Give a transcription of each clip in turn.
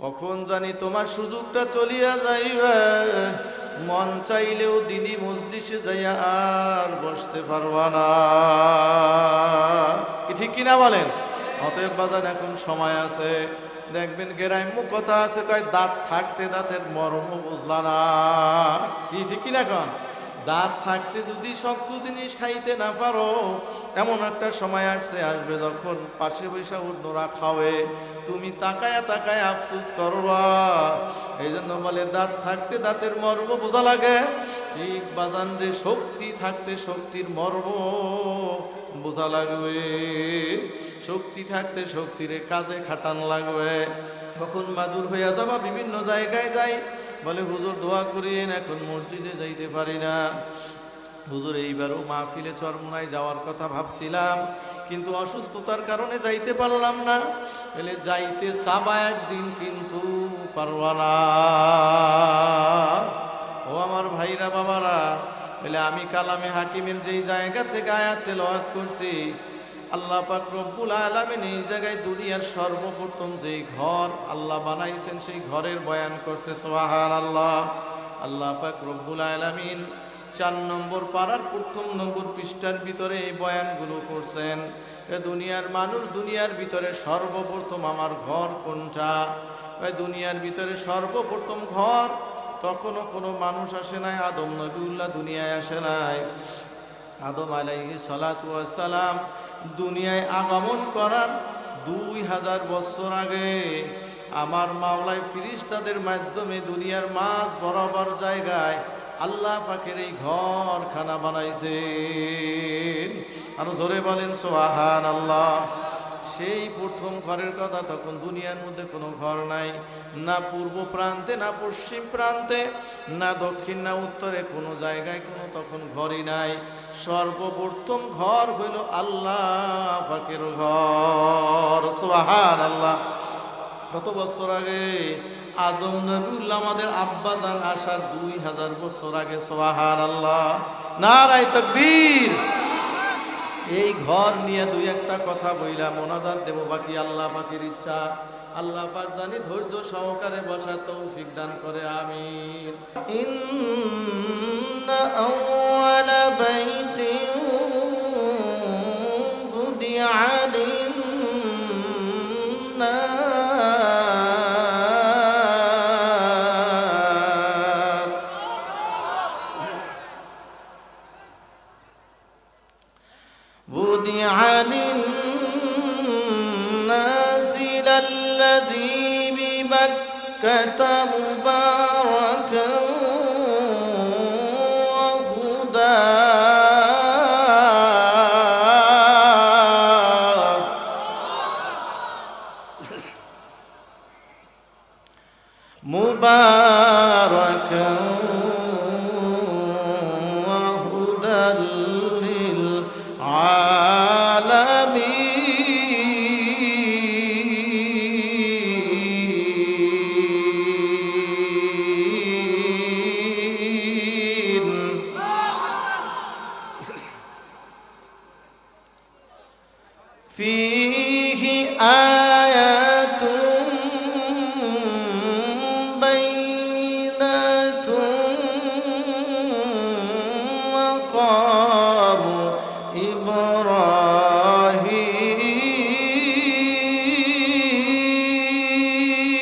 কখন জানি তোমার সুযোগটা চলিয়া যাইবে, মন চাইলেও দিনই মজলিসে যাইয়া আর বসতে পারবা না। কি ঠিক কিনা বলেন? অতএব বাজান এখন সময় আছে। দেখবেন গ্রাম্য কথা আছে, কয় দাঁত থাকতে দাঁতের মর্ম বুঝলা না। কি ঠিক কিনা কন? দাঁত থাকতে যদি শক্ত জিনিস খাইতে না পারো, এমন একটা সময় আসবে যখন পাশে বৈশা অন্যরা খাওয়ে, তুমি তাকায়া তাকায় আফসোস করবা। এই জন্য বলে দাঁত থাকতে দাঁতের মর্ম বোঝা লাগে। ঠিক বাজান রে, শক্তি থাকতে শক্তির মর্ম বোঝা লাগবে। শক্তি থাকতে শক্তিরে কাজে খাটান লাগবে। কখন মাজুর হইয়া যাবা, বিভিন্ন জায়গায় যাই, বলে হুজুর দোয়া করিয়েন, এখন মসজিদে যাইতে পারি না। হুজুর এইবারও মাহফিলে চরমোনায় যাওয়ার কথা ভাবছিলাম, কিন্তু অসুস্থতার কারণে যাইতে পারলাম না। বলে যাইতে চাবা একদিন, কিন্তু পারবা না। ও আমার ভাইরা বাবারা, বলে আমি কালামে হাকিমের যেই জায়গা থেকে আয়াত তেলাওয়াত করছি, আল্লাহ পাক রব্বুল আলামিন এই জায়গায় দুনিয়ার সর্বপ্রথম যেই ঘর আল্লাহ বানাইছেন সেই ঘরের বয়ান করছে। সুবহানাল্লাহ। আল্লাহ পাক রব্বুল আলামিন 4 নম্বর পারার 1ম নম্বর পৃষ্ঠার ভিতরে এই বয়ানগুলো করছেন। দুনিয়ার মানুষ, দুনিয়ার ভিতরে সর্বপ্রথম আমার ঘর কোনটা? দুনিয়ার ভিতরে সর্বপ্রথম ঘর তখনও কোনো মানুষ আসে নাই, আদম নবিউল্লাহ দুনিয়ায় আসে নাই। আদম আলাইহিস সালাতু ওয়াস সালাম দুনিয়ায় আগমন করার 2000 বছর আগে আমার মাওলাই ফিরিস্তাদের মাধ্যমে দুনিয়ার মাঝ বরাবর জায়গায় আল্লাহ পাকের এই ঘরখানা বানাইছেন। আরো জোরে বলেন সুবহানাল্লাহ। সেই প্রথম ঘরের কথা, তখন দুনিয়ার মধ্যে কোনো ঘর নাই, না পূর্ব প্রান্তে, না পশ্চিম প্রান্তে, না দক্ষিণ, না উত্তরে, কোনো জায়গায় কোনো তখন ঘরই নাই। সর্বপ্রথম ঘর হইল আল্লাহ পাকের ঘর। সুবহানাল্লাহ। কত বছর আগে? আদম নবিউল্লাহ আমাদের আব্বাজান আসার 2000 বছর আগে। সুবহানাল্লাহ। নারায়ে তাকবীর। এই ঘর নিয়ে দুই একটা কথা বইলা মোনাজাত দেব, বাকি আল্লাহ পাকের ইচ্ছা। আল্লাহ পাক জানি ধৈর্য সহকারে বসার তৌফিক দান করে। আমিন। ইন্না আউয়ালা বাইতিন ফুদিআ লিন-নাস ফুদিআ লিন-নাস লাল্লাযী বিবাক্কাতা মুবারাকান ওয়া হুদা মুবারাকান ওয়া হুদাল লিল আলামিন। ফীহি আয়াতুন বাইনাতুন মাকামু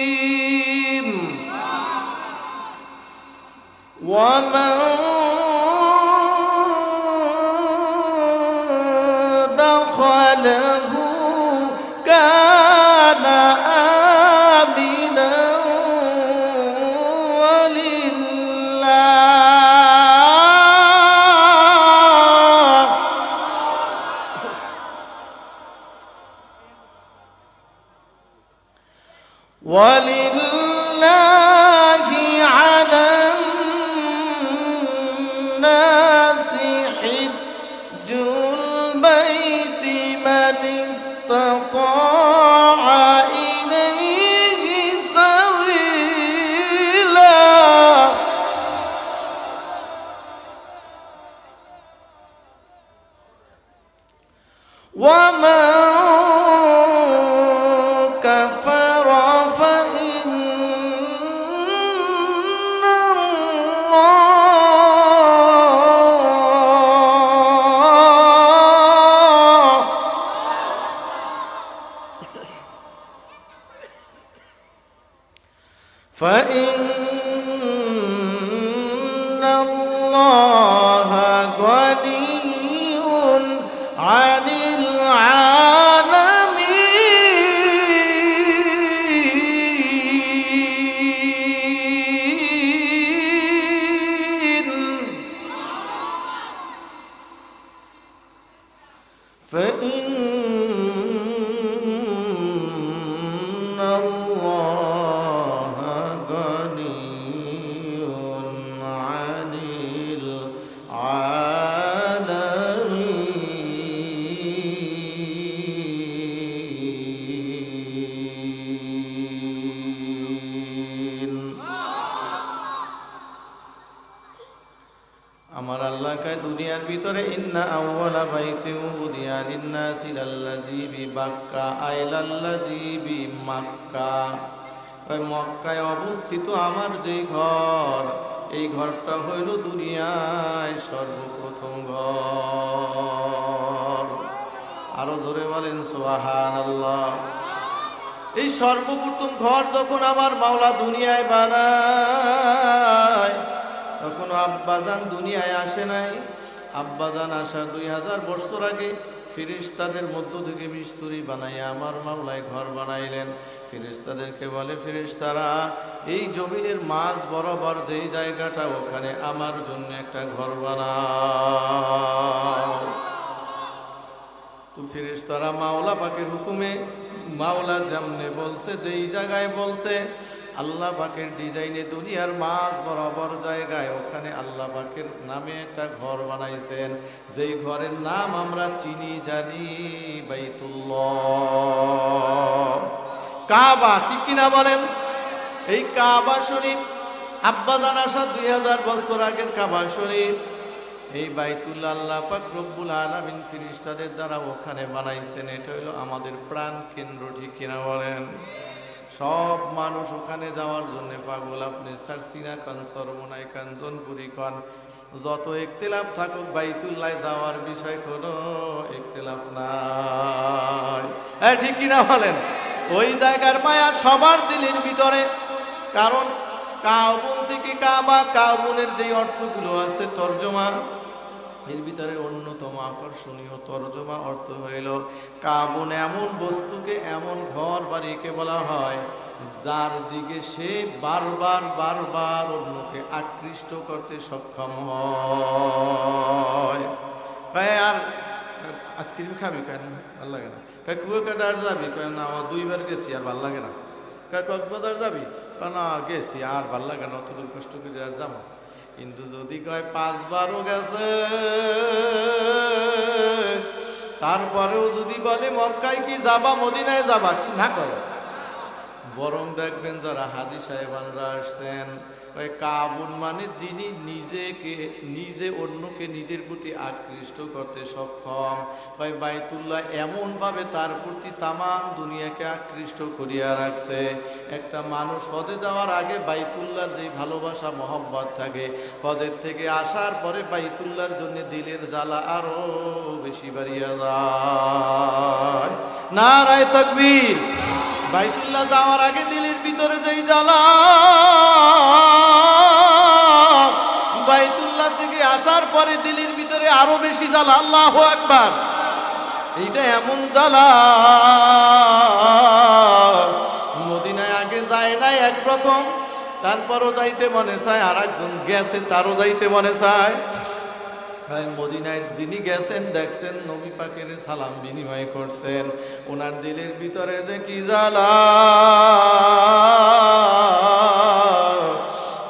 ইব্রাহিম ওয়া মান দাখালাহু কানা আমিনান ওয়ালিল্লাহি আলান নাসি হিজ্জুল বাইতি মান ইসতাতাআ ইলাইহি সাবিলা ওয়া মান كفر فإن فإن الله غني عن العالمين فإن الله غني عن العالمين আমার আল্লাহ কয় দুনিয়ার ভিতরে ইন্না আউওয়ালা বাইতিন উদিয়া লিন-নাসি লাল্লাযী বিবাক্কা আইলাল্লাযী বিমাক্কা। ওই মক্কায় অবস্থিত আমার যেই ঘর, এই ঘরটা হইল দুনিয়ায় সর্বপ্রথম ঘর। আরো জোরে বলেন সুবহানাল্লাহ। এই সর্বপ্রথম ঘর যখন আমার মাওলা দুনিয়ায় বানায়, তখন আব্বাজান দুনিয়ায় আসে নাই। আব্বাজান আসার 2000 বছর আগে ফেরেশতাদের মধ্য থেকে মিস্ত্রি বানাইয়া আমার মাওলায় ঘর বানাইলেন। ফেরেশতাদেরকে বলে, ফেরেশতারা এই জমিনের মাঝ বরাবর যেই জায়গাটা, ওখানে আমার জন্য একটা ঘর বানাও। তো ফেরেশতারা মাওলা পাকের হুকুমে, মাওলা যেমনে বলছে, যেই জায়গায় বলছে, আল্লাহ পাকের ডিজাইনে দুনিয়ার মাঝ বরাবর জায়গায় ওখানে আল্লাহ পাকের নামে একটা ঘর বানাইছেন। যেই ঘরের নাম আমরা চিনি জানি, বাইতুল্লাহ, কাবা। ঠিক কিনা বলেন? এই কাবা শরীফ আব্বাজান আসা 2000 বছর আগের কাবা শরীফ, এই বাইতুল্লাহ আল্লাহ পাক রব্বুল আলামিন ফেরেশতাদের দ্বারা ওখানে বানাইছেন। এটা হলো আমাদের প্রাণ কেন্দ্র। ঠিক কিনা বলেন? সব মানুষ ওখানে যাওয়ার জন্য পাগল। আপনি সারসিনা খান, সরমনাই খান, জনপুরি খান, যত ইখতিলাফ থাকুক, বাইতুল্লাহ যাওয়ার বিষয় কোনো ইখতিলাফ নাই। ঠিক কিনা বলেন? ওই জায়গার মায়া সবার দিলের ভিতরে। কারণ কাউবুন থেকে কাবা, কাউবুনের যেই অর্থগুলো আছে তর্জমা, এর ভিতরে অন্যতম আকর্ষণীয় তর্জমা অর্থ হইল কাবুন এমন বস্তুকে, এমন ঘর বাড়িকে বলা হয় যার দিকে সে বারবার বারবার অন্যকে আকৃষ্ট করতে সক্ষম হয়। আর আইসক্রিম খাবি? কেন ভাল লাগে না। কুয়াকাটা আর যাবি? কেন না, 2বার গেছি আর ভাল লাগে না। কক্সবাজার যাবি? না গেছি আর ভাল লাগে না, অতদূর কষ্ট করে আর যাবো। কিন্তু যদি কয় 5বারও গেছে, তারপরেও যদি বলে মক্কায় কি যাবা, মদিনায় যাবা, কি না কয়? বরং দেখবেন যারা হাজী সাহেবানরা আসছেন, ওই কাবুন মানে যিনি নিজে অন্যকে নিজের প্রতি আকৃষ্ট করতে সক্ষম। ওই বাইতুল্লাহ এমনভাবে তার প্রতি তামাম দুনিয়াকে আকৃষ্ট করিয়া রাখছে। একটা মানুষ হজে যাওয়ার আগে বাইতুল্লাহর যে ভালোবাসা মহব্বত থাকে, হজের থেকে আসার পরে বাইতুল্লাহর জন্য দিলের জ্বালা আরো বেশি বাড়িয়া যায়। নারায়ে তাকবীর। বাইতুল্লাহ যাওয়ার আগে দিলের ভিতরে যেই জ্বালা, বাইতুল্লাহ থেকে আসার পরে দিলের ভিতরে আরো বেশি জ্বালা। আল্লাহু আকবার। এইটা এমন জ্বালা, মদিনায় আগে যায় নাই একরকম, তারপরও যাইতে মনে চায়, আর একজন গেছে তারও যাইতে মনে চায়। মদিনায় যিনি গেছেন, দেখছেন নবী পাকের সালাম বিনিময় করছেন, ওনার দিলের ভিতরে যে কি জ্বালা।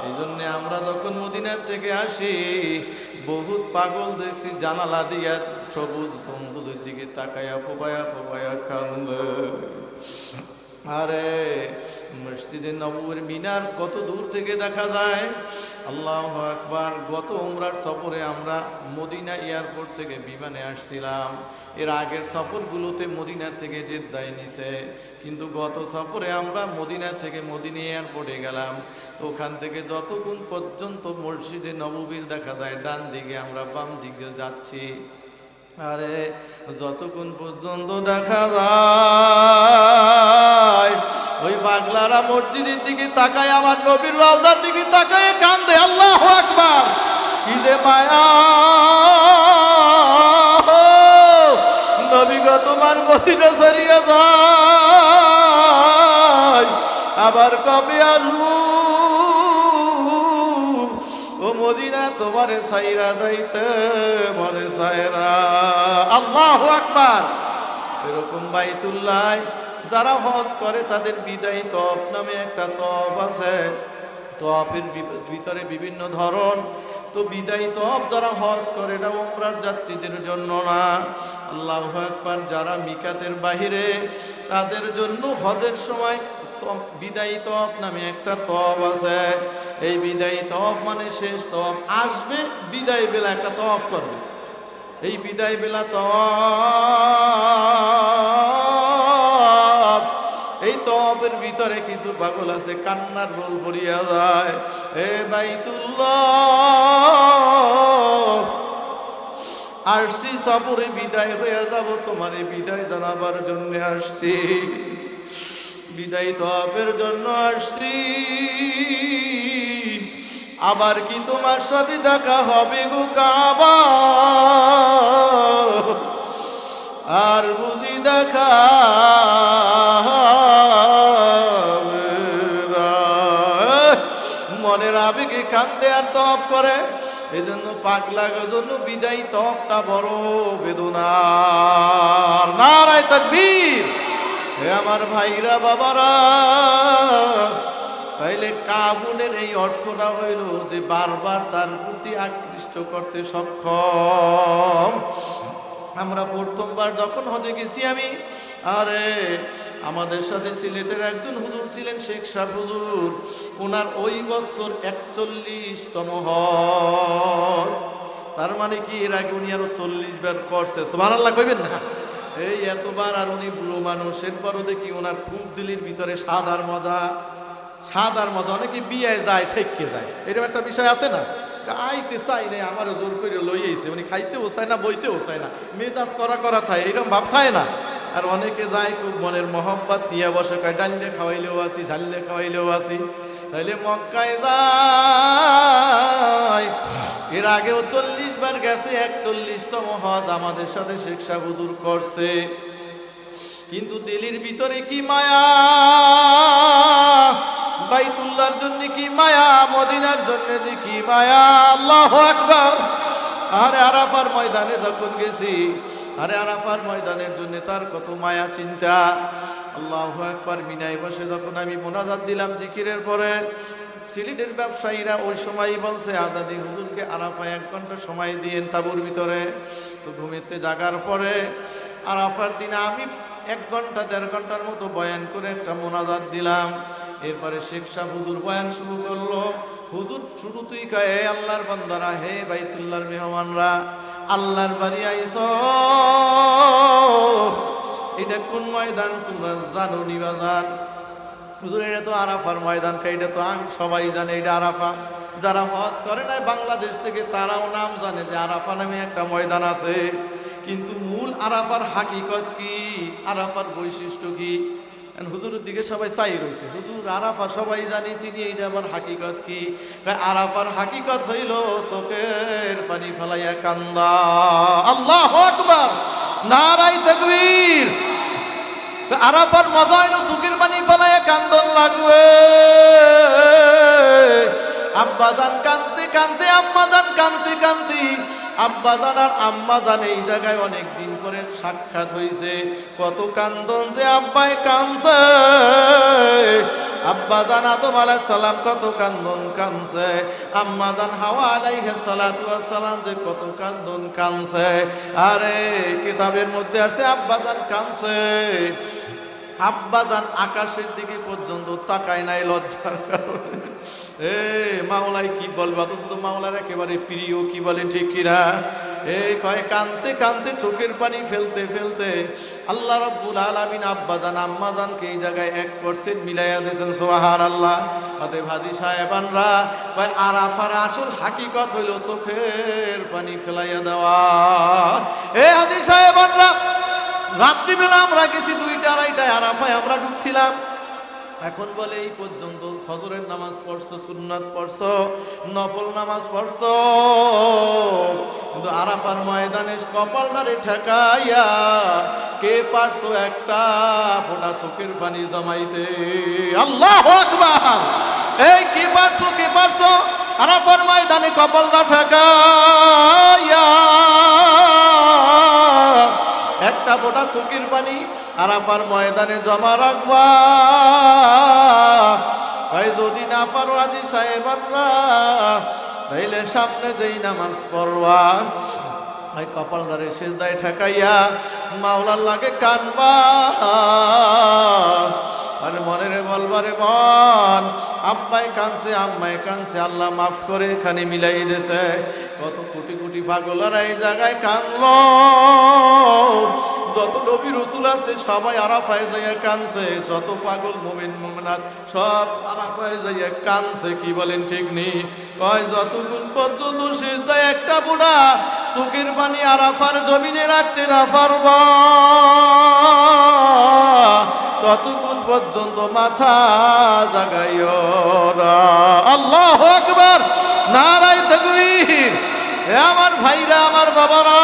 এই জন্য আমরা যখন মদিনার থেকে আসি, বহুত পাগল দেখছি জানালা দিয়া সবুজ গম্বুজের দিকে তাকায়া ফোবায়া ফোবায়া কান্দে। আরে মসজিদে নববীর মিনার কত দূর থেকে দেখা যায়। আল্লাহু আকবার। গত উমরার সফরে আমরা মদিনা এয়ারপোর্ট থেকে বিমানে আসছিলাম। এর আগের সফরগুলোতে মদিনা থেকে জেদ্দায় নিছে, কিন্তু গত সফরে আমরা মদিনা থেকে মদিনা এয়ারপোর্টে গেলাম। তো ওখান থেকে যতক্ষণ পর্যন্ত মসজিদে নববীর দেখা যায়, ডান দিকে আমরা বাম দিকে যাচ্ছি। আরে যতক্ষণ পর্যন্ত দেখা যায় ওই পাগলারা মসজিদের দিকে তাকায়, আমার নবীর রওজার দিকে তাকায় কান্দে। আল্লাহু আকবার! কি যে মায়া! নবী গো তোমার মদিনা ছাড়িয়ে যায়, আবার কবে আসবো? ও মদিনা তোমারে ছাইরা যাইতে মনে চায় না। আল্লাহু আকবার! এরকম বাইতুল্লাহ যারা হজ করে তাদের বিদায়ী তওয়াফ নামে একটা তওয়াফ আছে। তওয়াফের ভিতরে বিভিন্ন ধরন। তো বিদায়ী তওয়াফ যারা হজ করে এটা উমরার যাত্রীদের জন্য না। আল্লাহু আকবার! যারা মিকাতের বাহিরে তাদের জন্য হজের সময় বিদায়ী তওয়াফ নামে একটা তওয়াফ আছে। এই বিদায়ী তওয়াফ মানে শেষ তওয়াফ, আসবে বিদায় বেলা একটা তওয়াফ করবে। এই বিদায় বেলা তওয়াফ, এই তওয়াফের ভিতরে কিছু পাগল আছে কান্নার রোল ভরিয়া যায়। এ বাইতুল্লাহ, আসছি সফরে বিদায় হয়ে যাব, তোমার বিদায় জানাবার জন্য আসছি, বিদায় তওয়াফের জন্য আসছি। আবার কি তোমার সাথে দেখা হবে গো কাবা? আর বুঝি দেখা মনের আবেগে কান্দে আর তওয়াফ করে। এই জন্য পাগলা জন্য বিদায়ী তওয়াফটা বড় বেদনার। নারায়ে তাকবীর! হে আমার ভাইরা বাবারা, তাইলে কাবুলের এই অর্থটা হইল যে বারবার তার প্রতি আকৃষ্ট করতে সক্ষম। আমরা প্রথমবার যখন হজে গেছি আমি, আরে আমাদের সাথে সিলেটের একজন হুজুর ছিলেন, শেখ সাহেব হুজুর। ওনার ওই বছর 41তম হজ। তার মানে কি এর আগে উনি আরো 40 বার করছে। সুবহানাল্লাহ কইবেন না? এই এতবার, আর উনি বুড়ো মানুষ। এরপরও দেখি ওনার খুব দিলের ভিতরে সাদার মজা, সাদার মজা। অনেকে বিয়ে যায় ঠেককে যায়, এরকম একটা বিষয় আছে না? আইতে চাই না, আমারও জোর করে লই আইছে, উনি খাইতেও চায় না, বইতেও চায় না, মেজাজ করা করা থাকে, এরকম ভাব থাকে না? আর অনেকে যায় খুব মনের মহব্বত নিয়ে বসে, কয় ডাল দিয়ে খাওয়াইলেও আসি, ঝাল দিয়ে খাওয়াইলেও আসি। তাইলে মক্কায় যায়, এর আগেও 40 বার গেছে, 41তম হজ আমাদের সাথে শেখ সাহেব হুজুর করছে। কিন্তু দিলের ভিতরে কি মায়া! বাইতুল্লাহর জন্য কি মায়া, মদিনার জন্য যে কি মায়া! আল্লাহু আকবার! আরে আরাফার ময়দানে যখন গেছি, আরে আরাফার ময়দানের জন্য তার কত মায়া চিন্তা। আল্লাহু আকবার! মিনায় বসে যখন আমি মোনাজাত দিলাম জিকিরের পরে, সিলেটের ব্যবসায়ীরা ওই সময়ই বলছে আজাদি হুজুরকে আরাফায় 1 ঘন্টা সময় দিয়েন তাবুর ভিতরে। তো ঘুমেতে জাগার পরে আরাফার দিনে আমি 1 ঘন্টা 1.5 ঘন্টার মতো বয়ান করে একটা মোনাজাত দিলাম। এরপরে শেখ সাহেব হুজুর বয়ান শুরু করলো। হুজুর শুরুতেই কয়, হে আল্লাহর বান্দারা, হে বাইতুল্লাহর মেহমানরা, আল্লাহর বাড়ি আইছ, এটা কোন ময়দান তোমরা জানো নি বাজান? হুজুর এটা তো আরাফার ময়দান। এটা তো আমি সবাই জানে এটা আরাফা। যারা হজ করে না বাংলাদেশ থেকে তারাও নাম জানে যে আরাফা নামে একটা ময়দান আছে। কিন্তু মূল আরাফার হাকিকত কি, আরাফার বৈশিষ্ট্য কি? হুজুরের দিকে সবাই চাই রয়েছে। হুজুর আরাফা সবাই জানি চিনি, এটা আবার হাকিকত কি? আরাফার হাকিকত হইল চোখের পানি ফেলাইয়া কান্দা। আল্লাহু আকবার! নারায়ে তাকবীর! আরাফার মজা হইল চোখের পানি ফেলাইয়া কান্দন লাগবে। আব্বাজান কান্দতে কান্দতে, আম্মাজান কান্দতে কান্দতে, আব্বাজান আর আম্মাজান এই জায়গায় অনেক দিন পরে সাক্ষাৎ হয়েছে। কত কান্দন যে আব্বাই কাঁদছে, আব্বাজান আদম আলাইহিস সালাম কত কান্দন কাঁদছে, আম্মাজান হাওয়া আলাইহিস সালাতু ওয়াস সালাম যে কত কান্দন কাঁদছে। আরে কিতাবের মধ্যে আছে আব্বাজান কাঁদছে। আব্বাজান আকাশের দিকে পর্যন্ত তাকায় নাই লজ্জার কারণে। মাওলাই কি বলবো, অথচ তো মাওলার একেবারে প্রিয়, কি বলেন ঠিক কিনা? কয় কানতে কানতে চোখের পানি ফেলতে ফেলতে আল্লাহ রাব্বুল আলামিন আব্বাজান আম্মাজানকে এই জায়গায় এক করছেন, মিলাইয়া দিয়েছেন। সুবহানাল্লাহ। অতএব হাজী সাহেবানরা কয় আরাফার আসল হাকিকত হইল চোখের পানি ফেলাইয়া দেওয়া। হাজী সাহেবানরা, রাত্রিবেলা আমরা গেছি 2টা 2:30টায় আরাফায় আমরা ঢুকছিলাম। এখন বলে এই পর্যন্ত ফজরের নামাজ পড়ছো, সুন্নাত পড়ছো, নফল নামাজ পড়ছো, কিন্তু আরাফার ময়দানে কপালটারে ঠেকাইয়া কে পারছো একটা ফোঁটা চোখের পানি জমাইতে? আল্লাহু আকবার! এই কি পারছো, কি পারছো আরাফার ময়দানে কপালটা ঠেকাইয়া একটা ফোঁটা চোখের পানি আরাফার ময়দানে জমা রাখবা? ভাই যদি না পারো আজি সাহেবাররা, তাইলে সামনে যেই নামাজ পড়বা ওই কপালটারে সিজদায় ঠেকাইয়া মাওলার লাগে কানবা আর মনের বলবারে মন আব্বাই কানছে, আম্মাই কানছে, আল্লাহ মাফ করে এখানে মিলাই দিয়েছে। কত কোটি কোটি পাগলারা এই জায়গায় কানলো, যত নবী রাসূল আসছে সবাই আরাফায় যাইয়া কানছে, যত পাগল মুমিন মুমিনাত সব আরাফায় যাইয়া কানছে। কি বলেন ঠিক নেই? কয় যতক্ষণ পর্যন্ত সিজদায় একটা বুড়া চোখের পানি আরাফার জমিনে রাখতে না পারবা, ততক্ষণ পর্যন্ত মাথা জাগাইও না। আল্লাহু আকবার! নারায়ে তাকবীর! এ আমার ভাইরা, আমার বাবারা,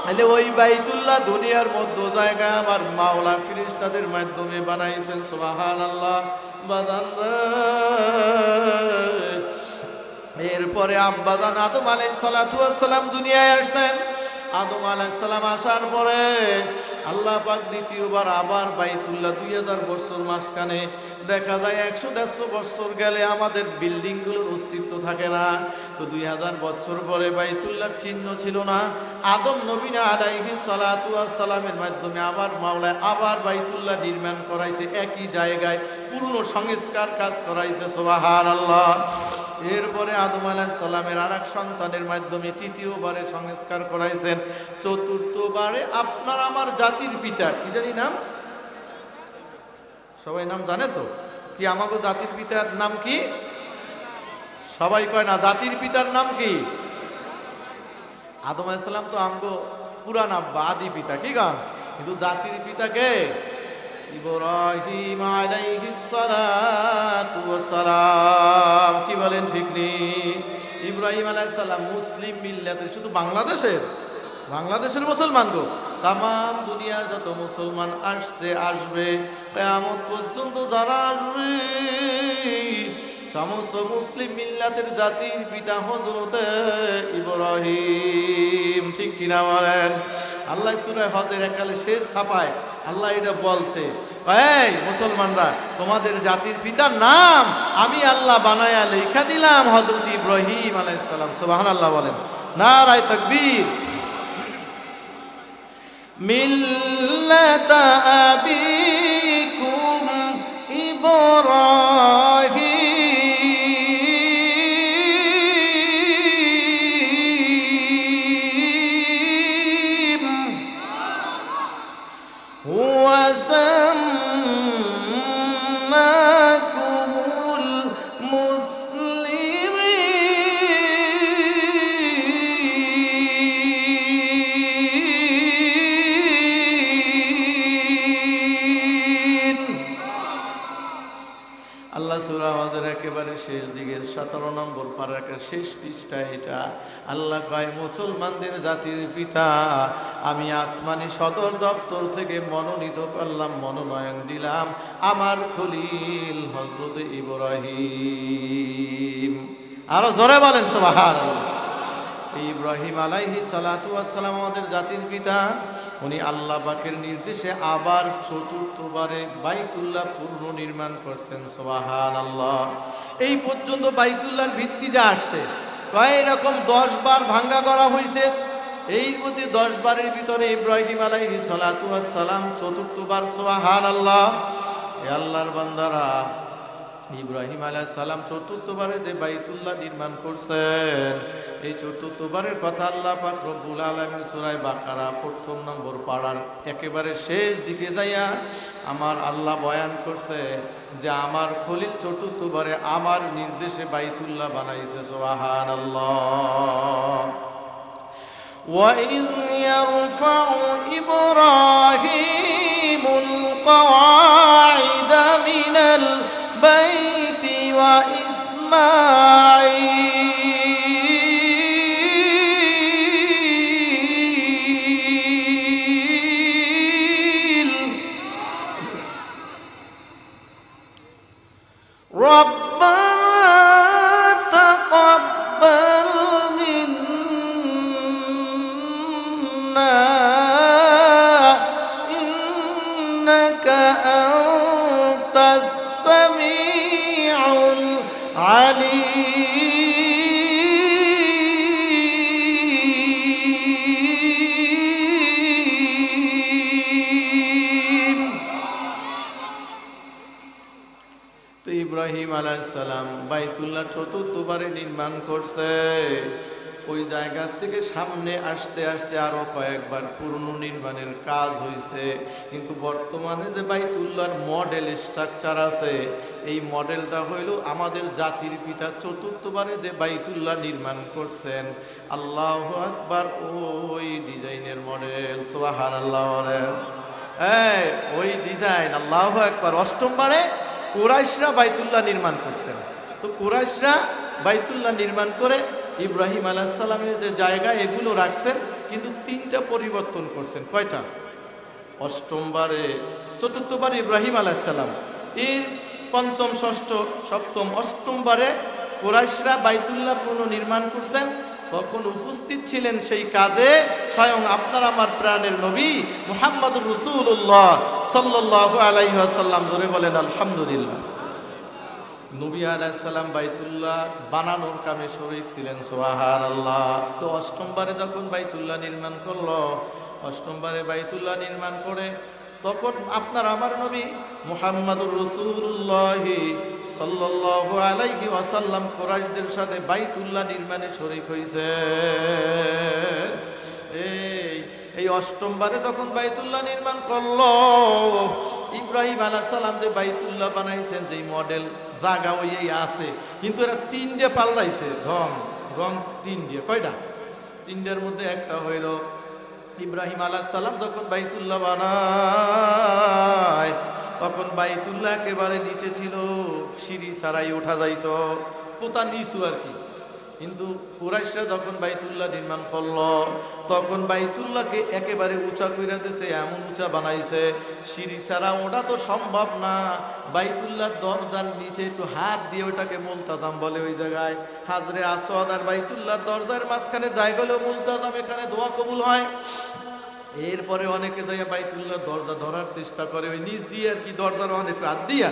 তাহলে ওই বাইতুল্লাহ দুনিয়ার মধ্য জায়গা আমার মাওলা ফেরেশতাদের মাধ্যমে বানাইছেন। সুবহানাল্লাহ। বাদান এরপরে আব্বাদান আদম আলাইহিস সালাতু ওয়াস সালাম দুনিয়ায় আসছেন। আদম আলাইহিস সালাম আসার পরে আল্লাহ পাক দ্বিতীয়বার আবার বাইতুল্লাহ 2000 বছর মাঝখানে দেখা যায় 100-150 বছর গেলে আমাদের বিল্ডিংগুলোর অস্তিত্ব থাকে না। তো 2000 বছর পরে বাইতুল্লাহর চিহ্ন ছিল না। আদম নবী আলাইহিস সালাতু ওয়াস সালামের মাধ্যমে আবার মাওলা আবার বাইতুল্লাহ নির্মাণ করাইছে, একই জায়গায় পূর্ণ সংস্কার কাজ করাইছে। সুবহানাল্লাহ। এরপরে আদম আলাইহিস সালামের আরেক সন্তানের মাধ্যমে তৃতীয়বারে সংস্কার করাইছেন। চতুর্থবারে আপনার আমার জাতির পিতা, কি জানি নাম, সবাই নাম জানে তো? কি আমাগো জাতির পিতার নাম কি? সবাই কয় না। জাতির পিতার নাম কি? আদম আলাইহিস সালাম তো আমগো পুরান আব্বা, আদি পিতা, কি গান? কিন্তু জাতির পিতা কে? ইব্রাহিম আলাইহিস সালাতু ওয়াস সালাম। কি বলেন ঠিক নেই? ইব্রাহিম আলাইহিস সালাম মুসলিম মিল্লাতের, শুধু বাংলাদেশের মুসলমান গো, তামাম দুনিয়ার যত মুসলমান আসছে আসবে কিয়ামত পর্যন্ত যারা আসবে সমস্ত মুসলিম মিল্লাতের জাতির পিতা হযরতে ইব্রাহিম। ঠিক কিনা বলেন? আল্লাহ সূরা হজের একালে শেষ ছাপায় আল্লাহ এটা বলছে, এই মুসলমানরা, তোমাদের জাতির পিতার নাম আমি আল্লাহ বানায়া লেখা দিলাম হযরত ইব্রাহিম আলাইহিস সালাম। সুবহানাল্লাহ বলেন। নারায়ে তাকবীর। মিল্লাতা আবিকুম ইব্রাহিম হুয়া সাম্মাকুমুল মুসলিমিন। আল্লাহ সূরা হজের একেবারে শেষ দিকের 17 নম্বর পারার শেষ পৃষ্ঠা এটা আল্লাহ কয়, মুসলমানদের জাতির পিতা আমি আসমানি সদর দপ্তর থেকে মনোনীত করলাম, মনোনয়ন দিলাম আমার খলিল হযরত ইব্রাহিম। আরো জোরে বলেন সুবহানাল্লাহ। ইব্রাহিম আলাইহিস সালাতু ওয়াস সালাম আমাদের জাতির পিতা। উনি আল্লাহ পাকের নির্দেশে আবার চতুর্থবারে বাইতুল্লাহ পূর্ণ নির্মাণ করছেন। সুবহানাল্লাহ। এই পর্যন্ত বাইতুল্লাহর ভিত্তি যা আসছে কয় রকম 10 বার ভাঙ্গা করা হয়েছে। এই প্রতি 10 বারের ভিতরে ইব্রাহিম আলাইহিস সালাতু ওয়াস সালাম চতুর্থবার। সুবহানাল্লাহ। হে আল্লাহর বান্দারা, ইব্রাহিম আলাইহিস সালাম চতুর্থবারে যে বাইতুল্লাহ নির্মাণ করছেন, এই চতুর্থবারের কথা আল্লাহ পাক রব্বুল আলামিন সূরা বাকারা 1 নম্বর পারার একেবারে শেষ দিকে যাইয়া আমার আল্লাহ বয়ান করছে যে আমার খলিল চতুর্থবারে আমার নির্দেশে বাইতুল্লাহ বানাইছে। সুবহানাল্লাহ। وَإِذْ يَرْفَعُ إِبْرَاهِيمُ আকিমুল কওয়াইদা মিনাল বাইতি ওয়া ইসমাঈল রব্বানা তাকাব্বাল মিন্না ইন্নাকা আনতাস সামিউল আলীম। তো ইব্রাহিম আলাইহিস সালাম বাইতুল্লাহ চতুর্থবারে নির্মাণ করছে। ওই জায়গা থেকে সামনে আসতে আসতে আরো কয়েকবার পুনর্নির্মাণের কাজ হয়েছে, কিন্তু বর্তমানে যে বাইতুল্লাহর মডেল স্ট্রাকচার আছে, এই মডেলটা হইল আমাদের জাতির পিতা চতুর্থবারে যে বাইতুল্লাহ নির্মাণ করছেন, আল্লাহু আকবার, ওই ডিজাইনের মডেল। সুবহানাল্লাহ। ওই ডিজাইন, আল্লাহু আকবার। অষ্টমবারে কুরাইশরা বাইতুল্লাহ নির্মাণ করছেন। তো কুরাইশরা বাইতুল্লাহ নির্মাণ করে ইব্রাহিম আলাইহিস সালামের যে জায়গা এগুলো রাখছেন, কিন্তু তিনটা পরিবর্তন করছেন। কয়টা? অষ্টমবারে, চতুর্থবারে ইব্রাহিম আলাইহিস সালাম, এর পঞ্চম, ষষ্ঠ, সপ্তম, অষ্টমবারে কুরাইশরা বাইতুল্লাহ পুনর্নির্মাণ করছেন। তখন উপস্থিত ছিলেন সেই কাজে স্বয়ং আপনার আমার প্রাণের নবী মুহাম্মদুর রাসূলুল্লাহ সাল্লাল্লাহু আলাইহি ওয়াসাল্লাম। জোরে বলেন আলহামদুলিল্লাহ। নবী আলাইহিস সালাম বাইতুল্লাহ বানানোর কামে শরীক ছিলেন। সুবহানাল্লাহ। তো অষ্টমবারে যখন বাইতুল্লাহ নির্মাণ করলো, অষ্টমবারে বাইতুল্লাহ নির্মাণ করে তখন আপনার আমার নবী মুহাম্মদুর রাসূলুল্লাহ সাল্লাল্লাহু আলাইহি ওয়াসাল্লাম কুরাইশদের সাথে বাইতুল্লাহ নির্মাণে শরীক হয়েছে। এই অষ্টমবারে যখন বাইতুল্লাহ নির্মাণ করলো, ইব্রাহিম আলাইহিস সালাম যে বাইতুল্লাহ বানাইছেন, যেই মডেল জায়গা ওই আছে, কিন্তু এরা তিন দিয়ে পাল্টাইছে, রং তিন দিয়ে। কয়টা? তিনটার মধ্যে একটা হইল ইব্রাহিম আলাইহিস সালাম যখন বাইতুল্লাহ বানায়, তখন বাইতুল্লাহ একেবারে নিচে ছিল, সিঁড়ি ছাড়াই ওঠা যাইতো, পোতা নিচু আর কি। কিন্তু কুরাইশরা যখন বাইতুল্লাহ নির্মাণ করলো, তখন বাইতুল্লাহকে একেবারে উঁচা কইরা দিয়েছে, এমন উঁচা বানাইছে, সিঁড়ি ছাড়া ওটা তো সম্ভব না। বাইতুল্লাহর দরজার নিচে একটু হাত দিয়ে, ওটাকে মুলতাজাম বলে, ওই জায়গায় হাজরে আসওয়াদ আর বাইতুল্লাহর দরজার মাঝখানে জায়গা হলো মুলতাজাম, এখানে দোয়া কবুল হয়। এরপরে অনেকে যাইয়া বাইতুল্লাহ দরজা ধরার চেষ্টা করে, ওই নিচ দিয়ে আর কি, দরজার একটু হাত দিয়া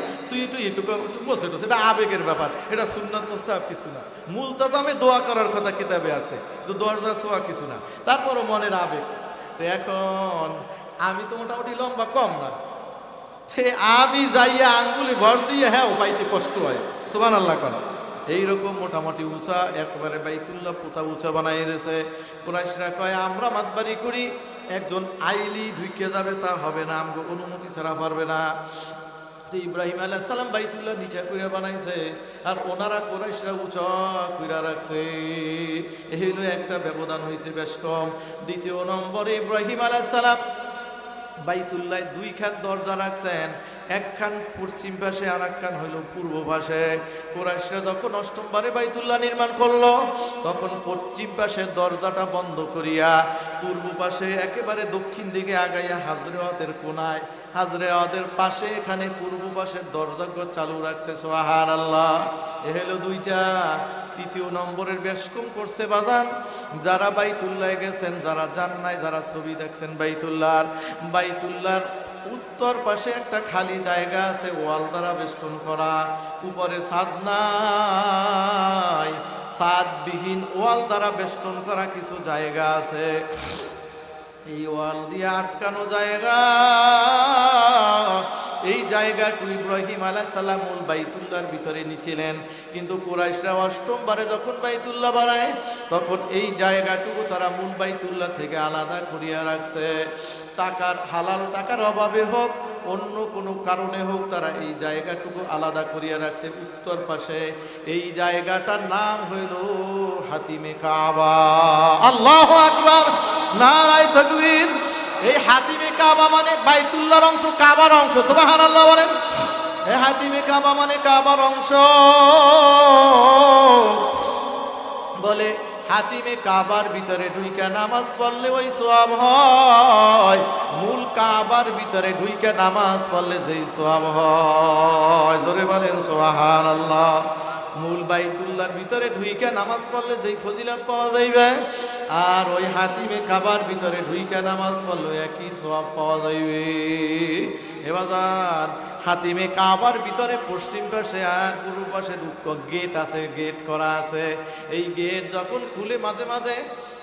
একটু বসে বসে, এটা আবেগের ব্যাপার, এটা সুন্নাত মুস্তাহাব কিছু না। মুলতাজামে দোয়া করার কথা কিতাবে আছে, তো দরজা ছোঁয়া কিছু না, তারপরও মনের আবেগ। তো এখন আমি তো মোটামুটি লম্বা কম না, আমি যাইয়া আঙ্গুলি ভর দিয়ে, হ্যাঁ পাইতে কষ্ট হয়। সুবহানাল্লাহ কর। এইরকম মোটামুটি উঁচা একবারে বাইতুল্লাহ পোতা উঁচা বানাই দিয়েছে। কুরাইশরা কয়, আমরা মাতবাড়ি করি, একজন আইলি ঢুকে যাবে, তা হবে না, আমাকে অনুমতি ছাড়া পারবে না। তো ইব্রাহিম আলাইহিস সালাম বাইতুল্লাহ নিচা কইরা বানাইছে, আর ওনারা কুরাইশরা উঁচা কইরা রাখছে। এই হইল একটা ব্যবধান হয়েছে বেশ কম। দ্বিতীয় নম্বরে ইব্রাহিম আলাইহিস সালাম বাইতুল্লাহ দুই খান দরজা রাখছেন, একখান পশ্চিম পাশে আর একখান হইল পূর্ব পাশে। কুরাইশরা যখন অষ্টমবারে বাইতুল্লাহ নির্মাণ করলো, তখন পশ্চিম পাশের দরজাটা বন্ধ করিয়া পূর্ব পাশে একেবারে দক্ষিণ দিকে আগাইয়া হাজরে ওয়াদের কোনায়, হাজরে ওয়াদের পাশে এখানে পূর্ব পাশের দরজা চালু রাখছে। সুবহানাল্লাহ। এ হলো দুইটা। তৃতীয় নম্বরের বেশ কম করছে বাজান, যারা বাইতুল্লাহ গেছেন, যারা যান নাই, যারা ছবি দেখছেন বাইতুল্লাহর উত্তর পাশে একটা খালি জায়গা আছে, ওয়াল দ্বারা বেষ্টন করা, উপরে ছাদ নাই, ছাদবিহীন ওয়াল দ্বারা বেষ্টন করা কিছু জায়গা আছে। এই ওয়াল দিয়ে আটকানো জায়গা, এই জায়গাটু ইব্রাহিম আলাইহিস সালাম মূল বাইতুল্লাহর ভিতরে নিছিলেন। কিন্তু কুরাইশরা অষ্টমবারে যখন বাইতুল্লাহ বানায়, তখন এই জায়গাটুকু তারা মূল বাইতুল্লাহ থেকে আলাদা করিয়া রাখছে। হালাল টাকার অভাবে হোক, অন্য কোনো কারণে হোক, তারা এই জায়গাটুকু আলাদা করিয়া রাখছে উত্তর পাশে। এই জায়গাটার নাম হইল হাতিমে কাবা। আল্লাহু আকবার, নারায়ে তাকবীর। এই হাতিমে কাবা মানে বাইতুল্লাহর অংশ, কাবার অংশ, সুবহানাল্লাহ বলেন। এই হাতিমে কাবা মানে কাবার অংশ। বলে হাতিমে কাবার ভিতরে ঢুইকা নামাজ পড়লে ওই সওয়াব হয়, মূল কাবার ভিতরে ঢুইকা নামাজ পড়লে যেই সওয়াব হয়, জোরে বলেন সুবহানাল্লাহ। মূল বাইতুল্লাহর ভিতরে ঢুইকা নামাজ পড়লে যেই ফজিলত পাওয়া যাইবে, আর ওই হাতিমে কাবার ভিতরে ঢুইকা নামাজ পড়লে একই সওয়াব পাওয়া যাইবে। এবার হাতিমে কাবার ভিতরে পশ্চিম পাশে আর পূর্ব পাশে দুটো গেট আছে, গেট করা আছে। এই গেট যখন খুলে মাঝে মাঝে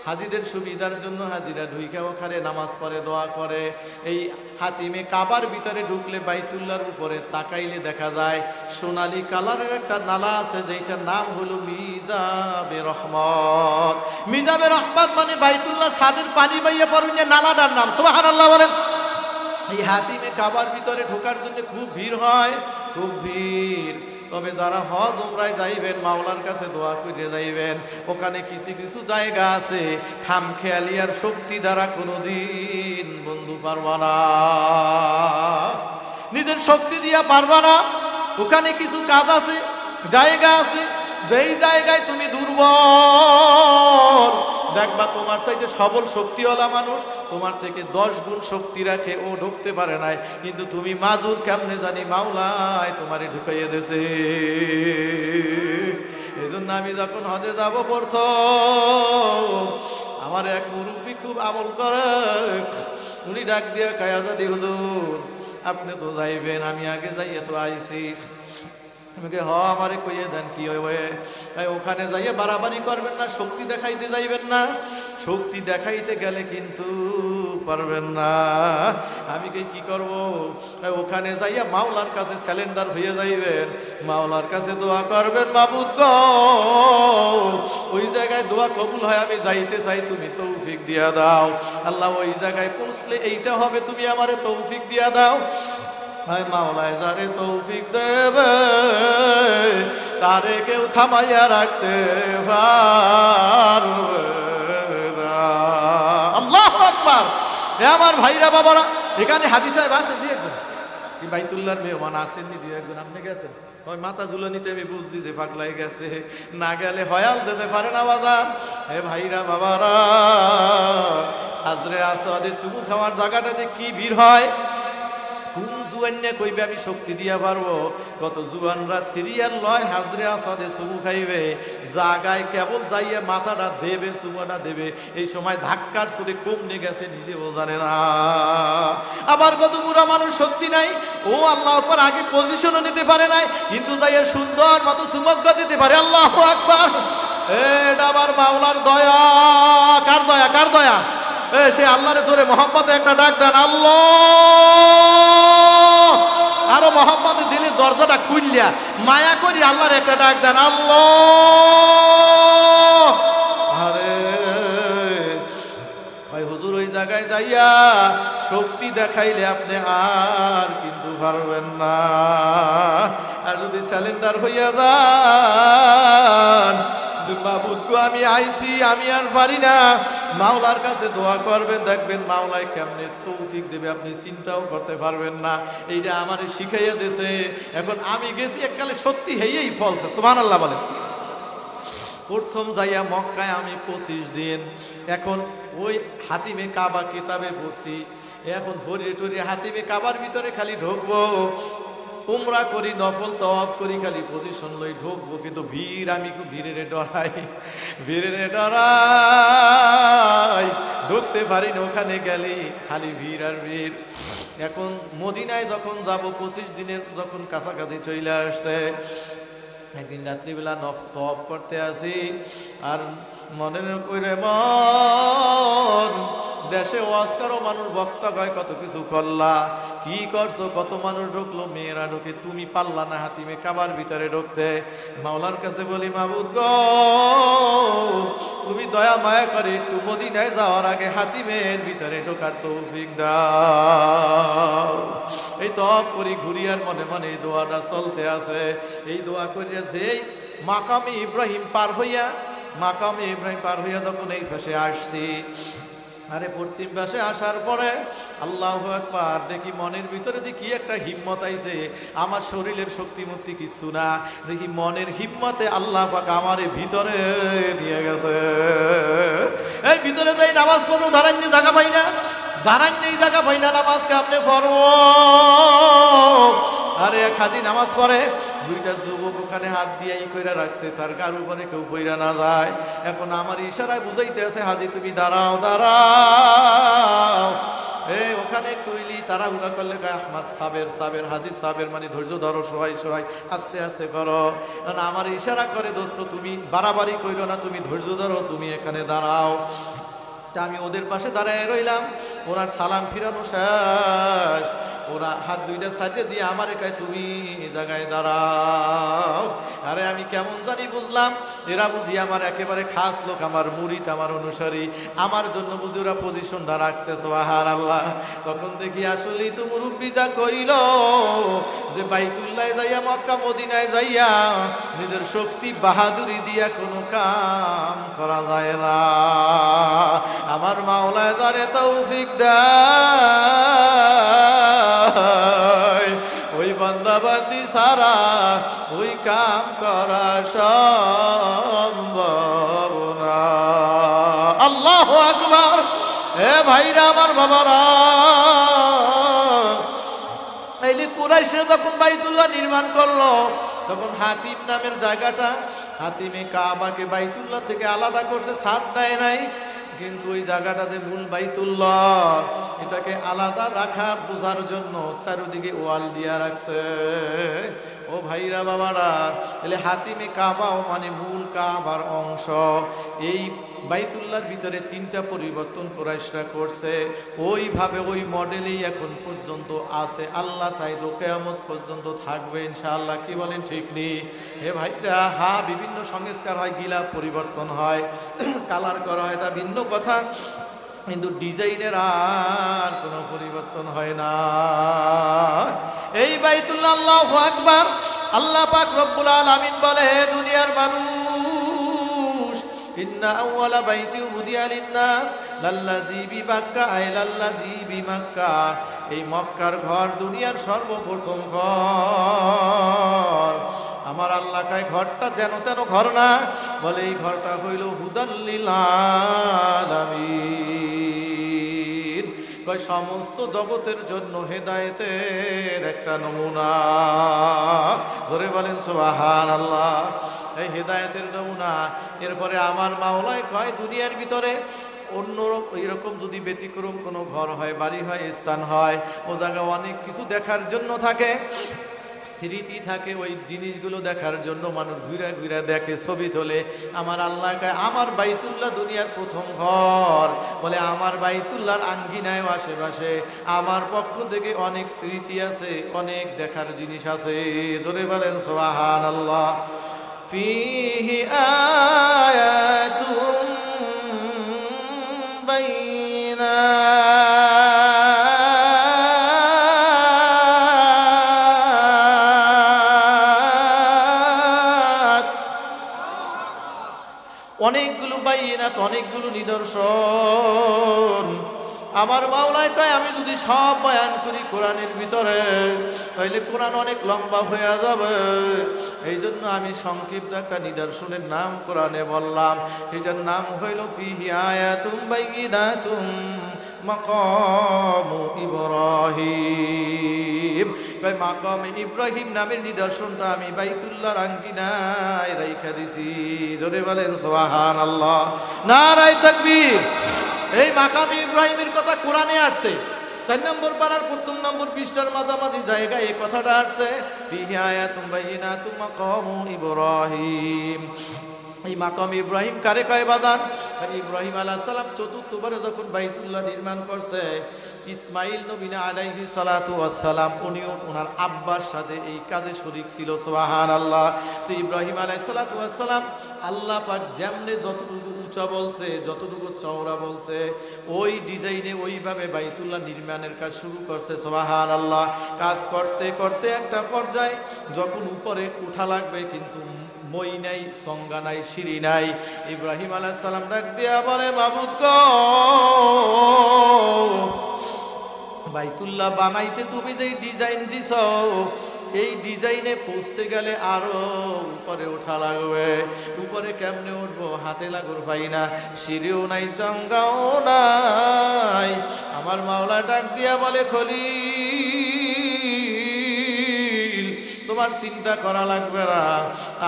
হাজিদের সুবিধার জন্য হাজিরা ঢুইকা ওখানে নামাজ পড়ে, দোয়া করে। এই হাতিমে কাবার ভিতরে ঢুকলে বাইতুল্লাহর উপরে তাকাইলে দেখা যায় সোনালী কালারের একটা নালা আছে, যেটার নাম হলো মিজাবে রহমত। মিজাবে রহমত মানে বাইতুল্লাহ ছাদের পানি বাইয়া পড়ুন নালাটার নাম, সুবহানাল্লাহ বলেন। এই হাতিমে কাবার ভিতরে ঢোকার জন্য খুব ভিড় হয়, খুব ভিড়। তবে যারা হজ উমরায় যাইবেন, মাওলার কাছে দোয়া করে যাইবেন, ওখানে কিছু কিছু জায়গা আছে খামখেয়ালি আর শক্তি দ্বারা কোনোদিন বন্ধু পারবা না, নিজের শক্তি দিয়া পারবা না। ওখানে কিছু কাজ আছে, জায়গা আছে, যেই জায়গায় তুমি দুর্বল, দেখবা তোমার চাইতে সবল শক্তিওয়ালা মানুষ তোমার থেকে 10 গুণ শক্তি রাখে, ও ঢুকতে পারে নাই, কিন্তু তুমি মাজুর কেমনে জানি মাওলায় তোমারে ঢুকাইয়ে দেছে। এই জন্য আমি যখন হজে যাব প্রথম, আমার এক মুরব্বী খুব আমল করে, উনি ডাক দিয়ে কায়া জাদি হুজুর আপনি তো যাইবেন, আমি আগে যাইয়ে তো আইছি। আমাকে আমারে কইয়ে দেন কি হয়, ওখানে যাইয়ে বাড়াবাড়ি করবেন না, শক্তি দেখাইতে যাইবেন না, শক্তি দেখাইতে গেলে কিন্তু পারবেন না। আমি কি করব, ওখানে যাইয়া মাওলার কাছে স্যালেন্ডার হয়ে যাইবেন, মাওলার কাছে দোয়া করবেন, মাবুদ গো ওই জায়গায় দোয়া কবুল হয়, আমি যাইতে চাই, তুমি তৌফিক দিয়া দাও। আল্লাহ ওই জায়গায় পৌঁছলে এইটা হবে, তুমি আমারে তৌফিক দিয়া দাও। হায় মাওলায় যারে তৌফিক দেবে তারে কেউ থামাইয়া রাখতে পারবে না। আল্লাহু আকবার। আমার ভাইরা বাবারা, এখানে হাজী সাহেব আছেন দিয়ে একজন, কি বাইতুল্লাহর মেহমান আসেননি দিয়ে একজন, আপনি গেছেন? ওই মাথা ঝুলানিতে আমি বুঝছি যে পাগলাই গেছে, না গেলে হয়াল দিতে পারে না বাজার। হে ভাইরা বাবারা, হাজরে আসওয়াদে চুমু খাওয়ার জায়গাটা যে কি ভিড় হয়, কোন জুয়ান্যা কইবে আমি শক্তি দিয়া পারবো, কত জুয়ানরা সিরিয়াল লয় হাজরে আসওয়াদে চুমু খাইবে, জাগায় কেবল যাইয়া মাথাটা দেবে, চুমাটা দেবে, এই সময় ধাক্কার ছুটে কমনে গেছে নিজেও জানে না। আবার কত বুড়া মানুষ শক্তি নাই, ও আল্লাহ আকবার আগে পজিশনও নিতে পারে নাই, কিন্তু যাইয়া সুন্দর মতো চুমুকটা দিতে পারে। আল্লাহু আকবার। এটা আবার মাওলার দয়া। কার দয়া? কার দয়া? সে আল্লাহরে জোরে মহব্বতে একটা ডাক দেন, আল্লাহ। আরো মহব্বতে দিলের দরজাটা খুললিয়া মায়া করি আল্লাহর একটা ডাক দেন, আল্লাহ। আরে ভাই হুজুর ওই জায়গায় যাইয়া শক্তি দেখাইলে আপনি আর কিন্তু পারবেন না। আর যদি স্যালেন্ডার হইয়া যান, মাবুদ গো আমি আইছি, আমি আর পারি না, মাওলার কাছে দোয়া করবেন, দেখবেন মাওলায় কেমনে তৌফিক দেবে, আপনি চিন্তাও করতে পারবেন না। এইটা আমারে শিখাইয়া দিয়েছে। এখন আমি গেছি এককালে সত্যি হেয়েই ফলছে, সুবহানাল্লাহ বলেন। প্রথম যাইয়া মক্কায় আমি 25 দিন, এখন ওই হাতিমে কাবা কিতাবে পড়ছি, এখন ফরিয়ে টরিয়ে হাতিমে কাবার ভিতরে খালি ঢুকবো, উমরা করি, নফল তওয়াব করি, খালি পজিশন লই ঢুকবো, কিন্তু ভিড়, আমি খুব ভিড়ের ডরাই, ভিড়ের ডরাই, ঢুকতে পারি না। ওখানে গেলে খালি ভিড় আর ভিড়। এখন মদিনায় যখন যাব, 25 দিনের যখন কাছাকাছি চলে আসছে, একদিন রাত্রিবেলা তওয়াব করতে আসি, আর মনের কইরে মন, দেশে ওয়াজ করো, মানুষ বক্তা কয় কত কিছু করলা, কি করছো, কত মানুষ ঢুকলো, মেয়েরা ঢুকে, তুমি পারলা না হাতিমে কাবার ভিতরে ঢুকতে। মাওলার কাছে বলি, মাবুদ গো তুমি দয়া মায়া করে একটু মদিনায় যাওয়ার আগে হাতিমের ভিতরে ঢোকার তৌফিক দাও। এই তওয়াব করি, ঘুরি, আর মনে মনে এই দোয়াটা চলতে আছে। এই দোয়া করিয়া যে মাকামে ইব্রাহিম পার হইয়া, মাকামে ইব্রাহিম পার হইয়া যখন এই পাশে আসছি, আরে পশ্চিম পাশে আসার পরে আল্লাহু আকবার, দেখি মনের ভিতরে যে কি একটা হিম্মত আইছে, আমার শরীরের শক্তিমূর্তি কিছু না, দেখি মনের হিম্মতে আল্লাহ পাক আমারে ভিতরে নিয়ে গেছে। এই ভিতরে যাই নামাজ পড়বো, দাঁড়াইনি জায়গা পাই না, দাঁড়াইনি জায়গা পাই না, নামাজকে আপনি পড়বো। আরে এক হাজি নামাজ পড়ে, দুইটা যুবক ওখানে হাত দিয়ে ই কইরা রাখছে, তার গার উপরে কেউ কইরা না যায়। এখন আমার ইশারায় বুঝাইতে আছে, হাজি তুমি দাঁড়াও দাঁড়াও। ওখানে তৈলি তারা উড়া করলে আহমদ সাবের, সাবের হাজির সাবের মানে ধৈর্য ধরো, সবাই সবাই আস্তে আস্তে করো। আমার ইশারা করে, দোস্ত তুমি বাড়াবাড়ি কইরো না, তুমি ধৈর্য ধরো, তুমি এখানে দাঁড়াও। তা আমি ওদের পাশে দাঁড়ায় রইলাম, ওনার সালাম ফিরানো শেষ, ওরা হাত দুইটা সাইডে দিয়ে আমার একাই তুমি জায়গায় দাঁড়াও। আরে আমি কেমন জানি বুঝলাম এরা বুঝি আমার একেবারে খাস লোক, আমার মুরিদ, আমার অনুসারী, আমার জন্য বুঝি ওরা পজিশনটা রাখছে। সুবহানাল্লাহ। তখন দেখি আসলেই তো মুরব্বি যা কইল যে বাইতুল্লাহ যাইয়া মক্কা মদিনায় যাইয়া নিজের শক্তি বাহাদুরি দিয়া কোনো কাম করা যায় না, আমার মাওলায় যারে তৌফিক দেয় ওই বান্দাবান্দি সারা ওই কাম করা সম্ভব না। আল্লাহু আকবার। এ ভাইরা আমার বাবারা, এইলি কুরাইশে যখন বাইতুল্লাহ নির্মাণ করলো, তখন হাতিম নামের জায়গাটা, হাতিমে কাবাকে বাইতুল্লাহ থেকে আলাদা করছে, ছাদ দেয় নাই, কিন্তু ওই জায়গাটা যে মূল বাইতুল্লাহ এটাকে আলাদা রাখার বোঝার জন্য চারিদিকে ওয়াল দিয়া রাখছে। ও ভাইরা বাবারা, তাহলে হাতিমে কাবাও মানে মূল কাবার অংশ। এই বাইতুল্লাহর ভিতরে তিনটা পরিবর্তন কুরাইশরা করছে, ওইভাবে ওই মডেলেই এখন পর্যন্ত আছে। আল্লাহ চাইতো কিয়ামত পর্যন্ত থাকবে ইনশাআল্লাহ। কি বলেন, ঠিক নেই? হে ভাইরা, হ্যাঁ বিভিন্ন সংস্কার হয়, গিলা পরিবর্তন হয়, কালার করা হয়, এটা ভিন্ন কথা, কিন্তু ডিজাইনের আর কোনো পরিবর্তন হয় না। এই বাইতুল্লাহ, আল্লাহু আকবার। আল্লাহ পাক রব্বুল আলামিন বলে, হে দুনিয়ার মানুষ, ইন্না আউওয়ালা বাইতি উদিয়া লিন্নাস লাল্লাযী বিমাক্কা, আই লাল্লাযী বিমাক্কা, এই মক্কার ঘর দুনিয়ার সর্বপ্রথম ঘর। আমার আল্লাহ কয় ঘরটা যেন তেন ঘর না, বলে এই ঘরটা হইল হুদাল লিল আলামিন, কয় সমস্ত জগতের জন্য হেদায়েতের একটা নমুনা। জোরে বলেন সুবহানাল্লাহ। এই হেদায়েতের নমুনা। এরপরে আমার মাওলায় কয় দুনিয়ার ভিতরে অন্য এরকম যদি ব্যতিক্রম কোনো ঘর হয়, বাড়ি হয়, স্থান হয়, ও জায়গা অনেক কিছু দেখার জন্য থাকে, স্মৃতি থাকে, ওই জিনিসগুলো দেখার জন্য মানুষ ঘুরে ঘুরে দেখে, ছবি তোলে। আমার আল্লাহ কয় আমার বাইতুল্লাহ দুনিয়ার প্রথম ঘর, বলে আমার বাইতুল্লাহর আঙ্গিনায় আশেপাশে আমার পক্ষ থেকে অনেক স্মৃতি আছে, অনেক দেখার জিনিস আছে। জোরে বলেন সুবহানাল্লাহ। ফীহি আয়াতুম বাইয়িনাত, অনেকগুলো বাইয়িনাত, অনেকগুলো নিদর্শন। আমার মাওলায় কয় আমি যদি সব বয়ান করি কোরআনের ভিতরে, তাহলে কোরআন অনেক লম্বা হয়ে যাবে। এই জন্য আমি সংক্ষিপ্ত একটা নিদর্শনের নাম কোরআনে বললাম, এটার নাম হইল ফীহি আয়াতুম বাইয়িনাতুম মাকামু ইব্রাহিম। কয় মাকামে ইব্রাহিম নামের নিদর্শনটা আমি বাইতুল্লাহর আঙ্গিনায় রাইখা দিছি। জোরে বলেন সুবহানাল্লাহ, নারায়ে তাকবীর। এই মাকামে ইব্রাহিমের কথা কোরআনে আসছে, 4 নম্বর পারার 1 নম্বর পৃষ্ঠার মাঝামাঝি জায়গায় এই কথাটা আসছে, ফীহি আয়াতুম বাইয়িনাতুম মাকামু ইব্রাহিম। এই মাকাম ইব্রাহিম কারে কয় বাদান? ইব্রাহিম আলাইহিস সালাম চতুর্থবারে যখন বাইতুল্লাহ নির্মাণ করছে, ইসমাইল নবী আলাইহিস সালাতু ওয়াস সালাম উনিও ওনার আব্বার সাথে এই কাজে শরীক ছিল। সুবহানাল্লাহ। তো ইব্রাহিম আলাইহিস সালাতু ওয়াস সালাম আল্লাহ পাক যেমনে যতটুকু উঁচা বলছে, যতটুকু চওড়া বলছে, ওই ডিজাইনে ওইভাবে বাইতুল্লাহ নির্মাণের কাজ শুরু করছে। সুবহানাল্লাহ। কাজ করতে করতে একটা পর্যায়ে যখন উপরে উঠা লাগবে, কিন্তু মই নাই, সংজ্ঞা নাই, সিঁড়ি নাই। ইব্রাহিম আলাইহিস সালাম ডাক দিয়া বলে, মাবুদ গো, বাইতুল্লাহ বানাইতে তুমি যেই ডিজাইন দিছো, এই ডিজাইনে পৌঁছতে গেলে আরো উপরে ওঠা লাগবে। উপরে কেমনে উঠবো? হাতে লাগুর পাই না, সিঁড়িও নাই, চঙ্গাও নাই। আমার মাওলা ডাক দিয়া বলে, খলিল, তোমার চিন্তা করা লাগবে না,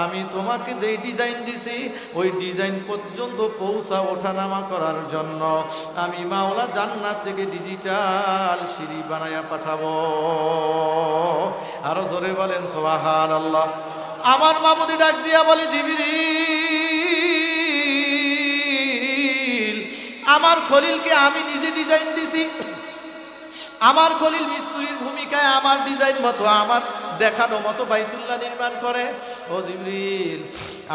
আমি তোমাকে যেই ডিজাইন দিছি ওই ডিজাইন পর্যন্ত পৌঁছা ওঠানামা করার জন্য আমি মাওলা জান্নাত থেকে ডিজিটাল সিঁড়ি বানায়া পাঠাবো। আরো জোরে বলেন সুবহানাল্লাহ। আমার মাবুদি ডাক দিয়া বলে, জিবরিল, আমার খলিলকে আমি নিজে ডিজাইন দিছি। আমার খলিল মিস্ত্রির ভূমিকায় আমার ডিজাইন মতো, আমার দেখানো মতো বাইতুল্লাহ নির্মাণ করে। ও জিবরিল,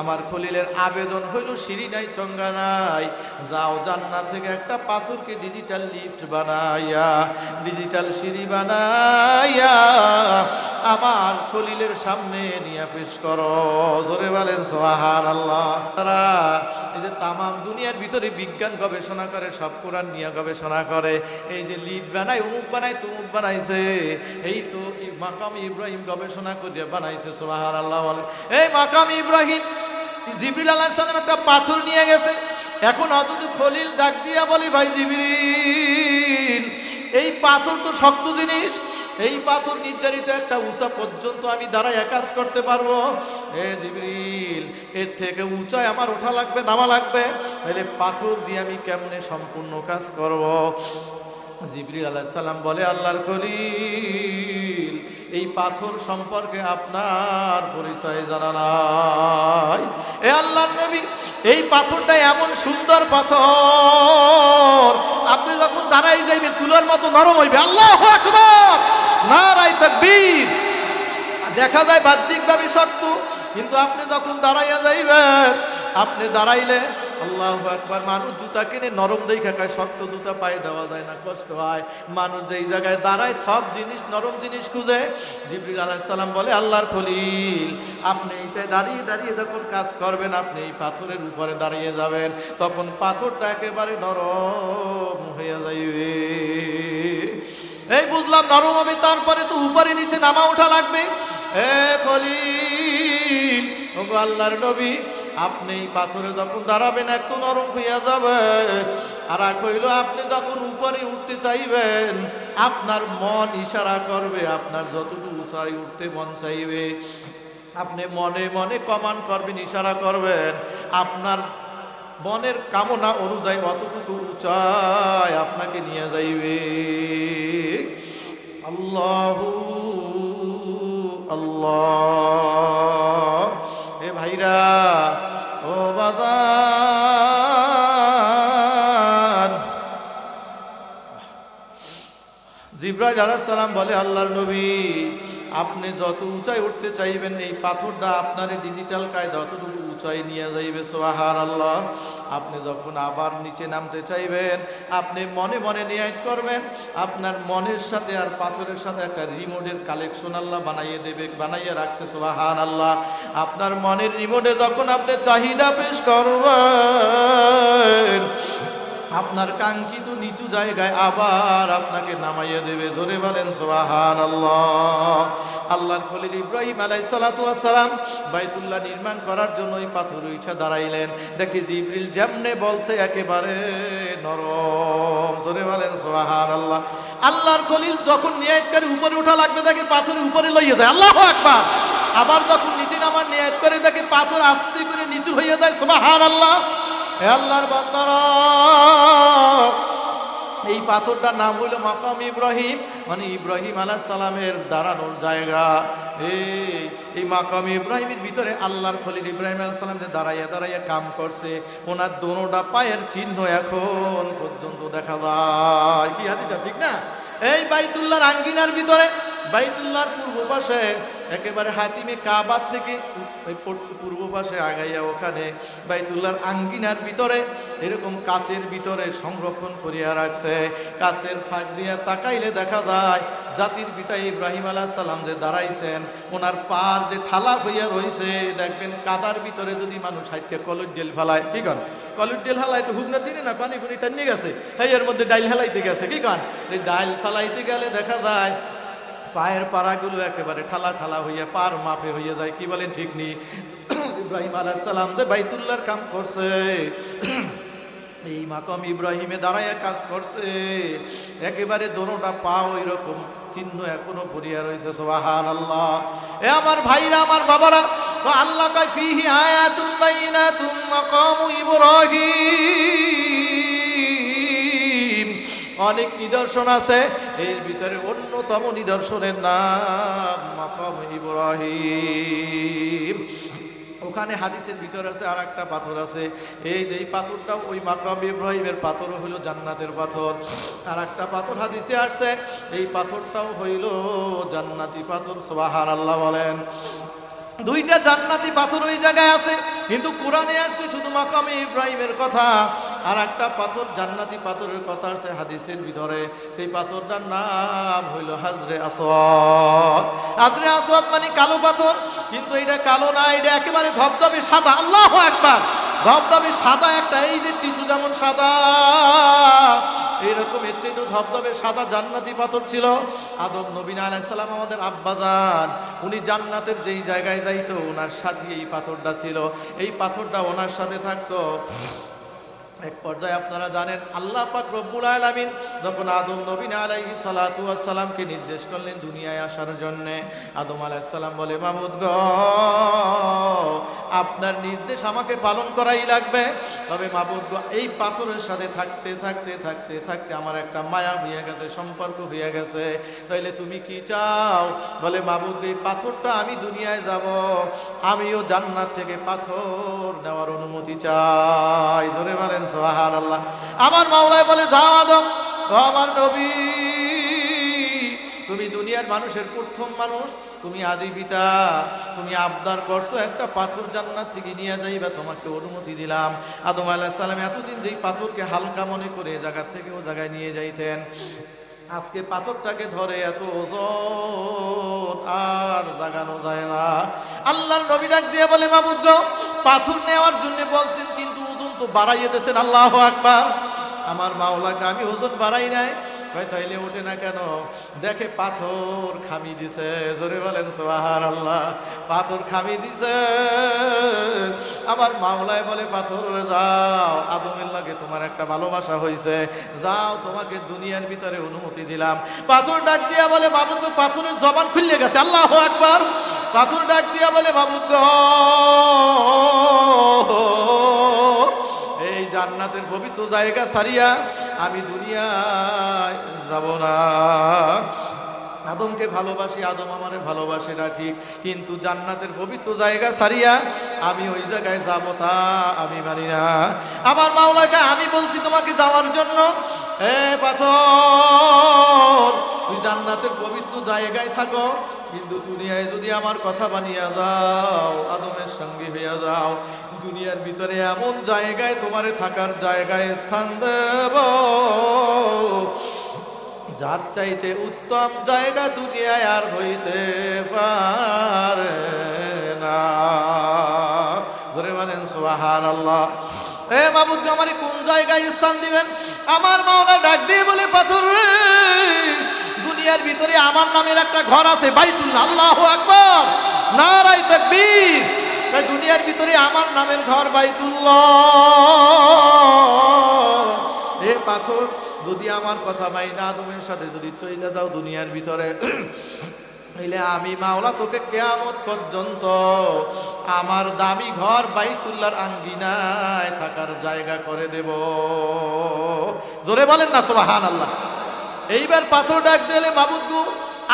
আমার খলিলের আবেদন হইল, সিঁড়ি নাই, চঙ্গা নাই, যাও জান্নাত থেকে একটা পাথরকে ডিজিটাল লিফট বানাইয়া, ডিজিটাল সিঁড়ি বানাইয়া আমার খলিলের সামনে নিয়ে পেশ করো। জোরে বলেন সুবহানাল্লাহ। তারা এই যে তামাম দুনিয়ার ভিতরে বিজ্ঞান গবেষণা করে, সব কোরআন নিয়ে গবেষণা করে, এই যে লিফট বানায়, অমুক বানায়, তমুক বানাইছে, এই তো মাকাম ইব্রাহিম গবেষণা করে বানাইছে। সুবহানাল্লাহ বলে, এই মাকাম ইব্রাহিম, জিবরিল আলাইহিস সালাম একটা পাথর নিয়ে গেছে। এখন অযথা খলিল ডাক দিয়া বলে, ভাই জিবরিল, এই পাথর তো শক্ত জিনিস, এই পাথর নির্ধারিত একটা উঁচা পর্যন্ত আমি দাঁড়ায় কাজ করতে পারবো। এ জিবরিল, এর থেকে উঁচায় আমার ওঠা লাগবে, নামা লাগবে, তাহলে পাথর দিয়ে আমি কেমনে সম্পূর্ণ কাজ করব? জিবরিল আলাইহিস সালাম বলে, আল্লাহর খলিল, এই পাথর সম্পর্কে আপনার পরিচয় জানা নাই। এ আল্লাহর নবী, এই পাথরটা এমন সুন্দর পাথর, আপনি যখন দাঁড়াই যাইবেন তুলার মতো নরম হইবে। আল্লাহু আকবার, নারায়ে তাকবীর। দেখা যায় বাহ্যিকভাবে শক্ত, কিন্তু আপনি যখন দাঁড়াইয়া যাইবেন, আপনি দাঁড়াইলে আল্লাহু আকবার, মানুষ জুতা কিনে নরম দেখা খায়, শক্ত জুতা পায়ে দেওয়া যায় না, কষ্ট হয়। মানুষ যেই জায়গায় দাঁড়ায় সব জিনিস নরম জিনিস খুঁজে। জিবরিল আলাইহিস সালাম বলে, আল্লাহর খলিল, আপনি এইটায় দাঁড়িয়ে দাঁড়িয়ে যখন কাজ করবেন, আপনি এই পাথরের উপরে দাঁড়িয়ে যাবেন, তখন পাথরটা একেবারে নরম হয়ে যাইবে। এই বুঝলাম নরম হবে, তারপরে তো উপরে নিচে নামা ওঠা লাগবে। এ খলিল, ওগো আল্লাহর নবী, আপনি পাথরে যখন দাঁড়াবেন একটু নরম হইয়া যাবে, আর এক হইল আপনি যখন উপরে উঠতে চাইবেন, আপনার মন ইশারা করবে, আপনার যতটুকু উঁচাই উঠতে মন চাইবে, আপনি মনে মনে কমান্ড করবেন, ইশারা করবেন, আপনার মনের কামনা অনুযায়ী অতটুকু উঁচায় আপনাকে নিয়ে যাইবে। আল্লাহু আল্লাহ। এ ভাইরা, ও বাজান, জিবরাইল আলাইহিস সালাম বলে, আল্লাহর নবী, আপনি যত উঁচাই উঠতে চাইবেন, এই পাথরটা আপনার ডিজিটাল কায়দা অতটুকু উঁচাই নিয়ে যাইবে। সুবহানাল্লাহ। আপনি যখন আবার নিচে নামতে চাইবেন, আপনি মনে মনে নিয়াত করবেন, আপনার মনের সাথে আর পাথরের সাথে একটা রিমোটের কালেকশন আল্লাহ বানাইয়ে দেবে, বানাইয়ে রাখছে। সুবহানাল্লাহ। আপনার মনের রিমোটে যখন আপনি চাহিদা পেশ করবেন, আপনার কাঙ্ক্ষিত নিচু জায়গায় আবার আপনাকে নামাইয়া দেবে। জোরে বলেন সুবহানাল্লাহ। আল্লাহর খলিল ইব্রাহিম আলাইহিস সালাতু ওয়াস সালাম বাইতুল্লাহ নির্মাণ করার জন্য ওই পাথর উঠা দাঁড়াইলেন, দেখি জিবরিল যেমনে বলছে একেবারে নরম। জোরে বলেন সুবহানাল্লাহ। আল্লাহর খলিল যখন নিয়াত করে উপরে ওঠা লাগবে, দেখে পাথরের উপরে লইয়া যায়। আল্লাহু আকবার। আবার যখন নিচে নামার নিয়াত করে, দেখে পাথর আস্তে করে নিচু হইয়া যায়। সুবহানাল্লাহ। হে আল্লাহর বান্দারা, এই পাথরটার নাম হইল মাকাম ইব্রাহিম, মানে ইব্রাহিম আলাইহিস সালামের দাঁড়ানোর জায়গা। এই মাকাম ইব্রাহিমের ভিতরে আল্লাহর খলিল ইব্রাহিম আলাইহিস সালাম যে দাঁড়াইয়া দাঁড়াইয়া কাম করছে, ওনার দোনোটা পায়ের চিহ্ন এখন পর্যন্ত দেখা যায়। কি হাদিস ঠিক না? এই বাইতুল্লাহর আঙ্গিনার ভিতরে বাইতুল্লাহর পূর্ব পাশে একেবারে হাতিমে কাবার থেকে পূর্ব পাশে আগাইয়া ওখানে বাইতুল্লাহর আঙ্গিনার ভিতরে এরকম কাচের ভিতরে সংরক্ষণ করিয়া রাখছে। কাচের ফাঁক দিয়া তাকাইলে দেখা যায় জাতির পিতা ইব্রাহিম আলাইহিস সালাম যে দাঁড়াইছেন, ওনার পার যে ঠালা হইয়া রইছে, দেখবেন কাদার ভিতরে যদি মানুষ হাইটে কলুর ডেল ফেলায়, কি কন কলুর ডেল হালাই একটু হুগনা দিনে না পানি ফুনি টানিয়ে গেছে, এর মধ্যে ডাইল হেলাইতে গেছে, কি কন এই ডাইল ফেলাইতে গেলে দেখা যায় পায়ের পাড়াগুলো একেবারে ঠালা ঠালা হইয়া পার মাপে হইয়া যায়। কি বলেন ঠিক নেই? ইব্রাহিম আলাইহিস সালাম যে বাইতুল্লাহর কাম করছে, এই মাকাম ইব্রাহিমে দাঁড়াইয়া কাজ করছে, একেবারে দোনোটা পা ওই রকম চিহ্ন এখনো পড়িয়া রয়েছে। সুবহানাল্লাহ। এ আমার ভাইরা, আমার বাবারা, তো আল্লাহ কয় ফিহি আয়াতুম বাইনাতুম মাকামু ইব্রাহিম, অনেক নিদর্শন আছে, এর ভিতরে অন্যতম নিদর্শনের নাম মাকাম ইব্রাহিম। ওখানে হাদিসের ভিতরে আছে আর একটা পাথর আছে, এই যে পাথরটাও ওই মাকাম ইব্রাহিমের পাথর হইল জান্নাতের পাথর। আর একটা পাথর হাদিসে আসছে, এই পাথরটাও হইল জান্নাতি পাথর। সুবহানাল্লাহ বলেন। দুইটা জান্নাতি পাথর ওই জায়গায় আছে, কিন্তু কোরআনে আসছে শুধু মাকামে ইব্রাহিমের কথা, আর একটা পাথর জান্নাতি পাথরের কথা আসছে হাদিসের ভিতরে। সেই পাথরটার নাম হইল হাজরে আসওয়াদ। হাজরে আসওয়াদ মানে কালো পাথর, কিন্তু এটা কালো না, এটা একেবারে ধবধবে সাদা। আল্লাহু আকবার। ধবধবে সাদা একটা, এই যে টিস্যু যেমন সাদা, এইরকম এর চেয়ে ধবধবে সাদা জান্নাতি পাথর ছিল। আদম নবী আলাইহিস সালাম আমাদের আব্বাজান, উনি জান্নাতের যেই জায়গায় যাইতো ওনার সাথে এই পাথরটা ছিল, এই পাথরটা ওনার সাথে থাকতো। এক পর্যায়ে আপনারা জানেন আল্লাহ পাক রব্বুল আলামিন যখন আদম নবী আলাইহিস সালাতু ওয়াস সালামকে নির্দেশ করলেন দুনিয়ায় আসার জন্য, আদম আলাইহিস সালাম বলে, মাবুদ গো, আপনার নির্দেশ আমাকে পালন করাই লাগবে, তবে মাবুদ গো, এই পাথরের সাথে থাকতে থাকতে থাকতে থাকতে আমার একটা মায়া হয়ে গেছে, সম্পর্ক হয়ে গেছে, তাইলে তুমি কি চাও? বলে, মাবুদ গো, এই পাথরটা আমি দুনিয়ায় যাব, আমিও জান্নাত থেকে পাথর নেওয়ার অনুমতি চাই। জোরে বলেন সুবহানাল্লাহ। আমার মাওলাই বলে, যাও আদম, ও আমার নবী, তুমি দুনিয়ার মানুষের প্রথম মানুষ, তুমি আদি পিতা, তুমি আবদার করছো একটা পাথর জান্নাত থেকে নিয়ে যাইবা, তোমাকে অনুমতি দিলাম। আদম আলাইহিস সালাম এতদিন যেই পাথরকে হালকা মনে করে জায়গা থেকে ও জায়গায় নিয়ে যাইতেন, আজকে পাথরটাকে ধরে এত ওজন আর জাগানো যায় না। আল্লাহর নবী ডাক দিয়ে বলে, মাবুদ গো, পাথর নেওয়ার জন্য বলছেন, কিন্তু ওজন তো বাড়াইয়ে দিয়েছেন। আল্লাহু আকবার। আমার মাওলাকে আমি ওজন বাড়াই নাই। তাইলে ওঠে না কেন? দেখে পাথর খামি দিছে। জোরে বলেন সুবহানাল্লাহ। পাথর খামি দিছে। আমার মাওলায় বলে, পাথর যাও, আদমের লাগে তোমার একটা ভালোবাসা হয়েছে, যাও, তোমাকে দুনিয়ার ভিতরে অনুমতি দিলাম। পাথর ডাক দিয়া বলে, মাবুদ গো, পাথরের জবান খুলে গেছে। আল্লাহু আকবার। পাথর ডাক দিয়া বলে, মাবুদ গো, এই জান্নাতের পবিত্র জায়গা ছাড়িয়া আমি দুনিয়ায় যাব না। আদমকে ভালোবাসি, আদম আমারে ভালোবাসে না ঠিক, কিন্তু জান্নাতের পবিত্র জায়গা ছাড়িয়া আমি ওই জায়গায় যাব তা আমি মানি না। আমার মাওলাকে আমি বলছি তোমাকে যাওয়ার জন্য, এ পাথর, তুই জান্নাতের পবিত্র জায়গায় থাকো, কিন্তু দুনিয়ায় যদি আমার কথা বানিয়ে যাও, আদমের সঙ্গে হইয়া যাও, দুনিয়ার ভিতরে এমন জায়গায় তোমারে থাকার জায়গায় স্থান দেব, যার চাইতে উত্তম জায়গা দুনিয়ায় আর হইতে পারে না। জোরে বলেন সুবহানাল্লাহ। এ মাবুদ, আমারে কোন জায়গায় স্থান দিবেন? আমার মাওলা ডাক দিয়ে বলে, পাথর রে, দুনিয়ার ভিতরে আমার নামের একটা ঘর আছে, বাইতুল্লাহ। আল্লাহু আকবার, নারায়ে তাকবীর। দুনিয়ার ভিতরে আমার নামের ঘর বাইতুল্লাহ। এ পাথর, যদি আমার কথা মাইনা আদমের সাথে যদি চলে যাও দুনিয়ার ভিতরে, হইলে আমি মাওলা তোকে কিয়ামত পর্যন্ত আমার দামি ঘর বাইতুল্লাহর আঙ্গিনায় থাকার জায়গা করে দেব। জোরে বলেন না সুবহানাল্লাহ। এইবার পাথর ডাক দিলে, মাবুদ গো,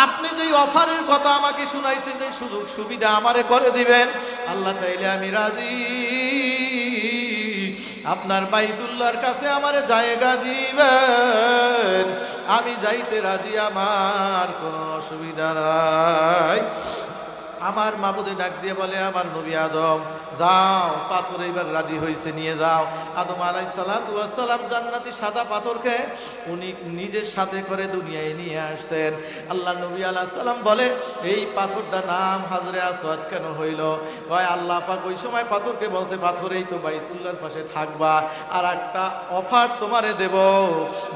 আপনি যেই অফারের কথা আমাকে শুনাইছেন, যে সুযোগ সুবিধা আমারে করে দিবেন, আল্লাহ তাইলে আমি রাজি, আপনার বাইতুল্লাহর কাছে আমার জায়গা দিবেন, আমি যাইতে রাজি, আমার কোনো অসুবিধা নাই। আমার মাবুদে ডাক দিয়ে বলে, আমার নবী আদম যাও, পাথর এইবার রাজি হয়েছে, নিয়ে যাও। আদম আলাইহিস সালাতু ওয়াস সালাম জান্নাতি সাদা পাথরকে উনি নিজের সাথে করে দুনিয়ায় নিয়ে আসছেন। আল্লাহ নবী আলাইহিস সালাম বলে, এই পাথরটার নাম হাজরে আসওয়াদ কেন হইল? কয় আল্লাহ পাক ওই সময় পাথরকে বলছে, পাথরেই তো বাইতুল্লাহর পাশে থাকবা, আর একটা অফার তোমারে দেব।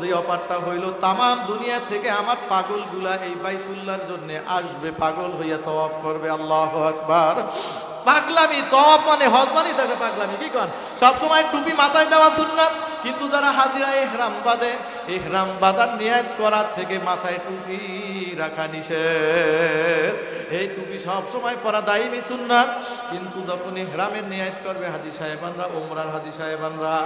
যে অফারটা হইল, তামাম দুনিয়া থেকে আমার পাগলগুলা এই বাইতুল্লাহর জন্য আসবে, পাগল হইয়া তওয়াফ করবে। আল্লাহু আকবার। পাগলামি, তওয়াফ মানে হজ মানে থাকে পাগলামি, কি কোন? সবসময় টুপি মাথায় দেওয়া সুন্নাত, কিন্তু যারা হাজিরা ইহরাম বাঁধে, ইহরাম বাঁধার নিয়ত করার থেকে মাথায় টুপি রাখা নিষেধ। এই টুপি সবসময় পরা দাইমি সুন্নাত, কিন্তু যখন ইহরামের নিয়ত করবে হাজী সাহেবানরা, ওমরার হাজী সাহেবানরা,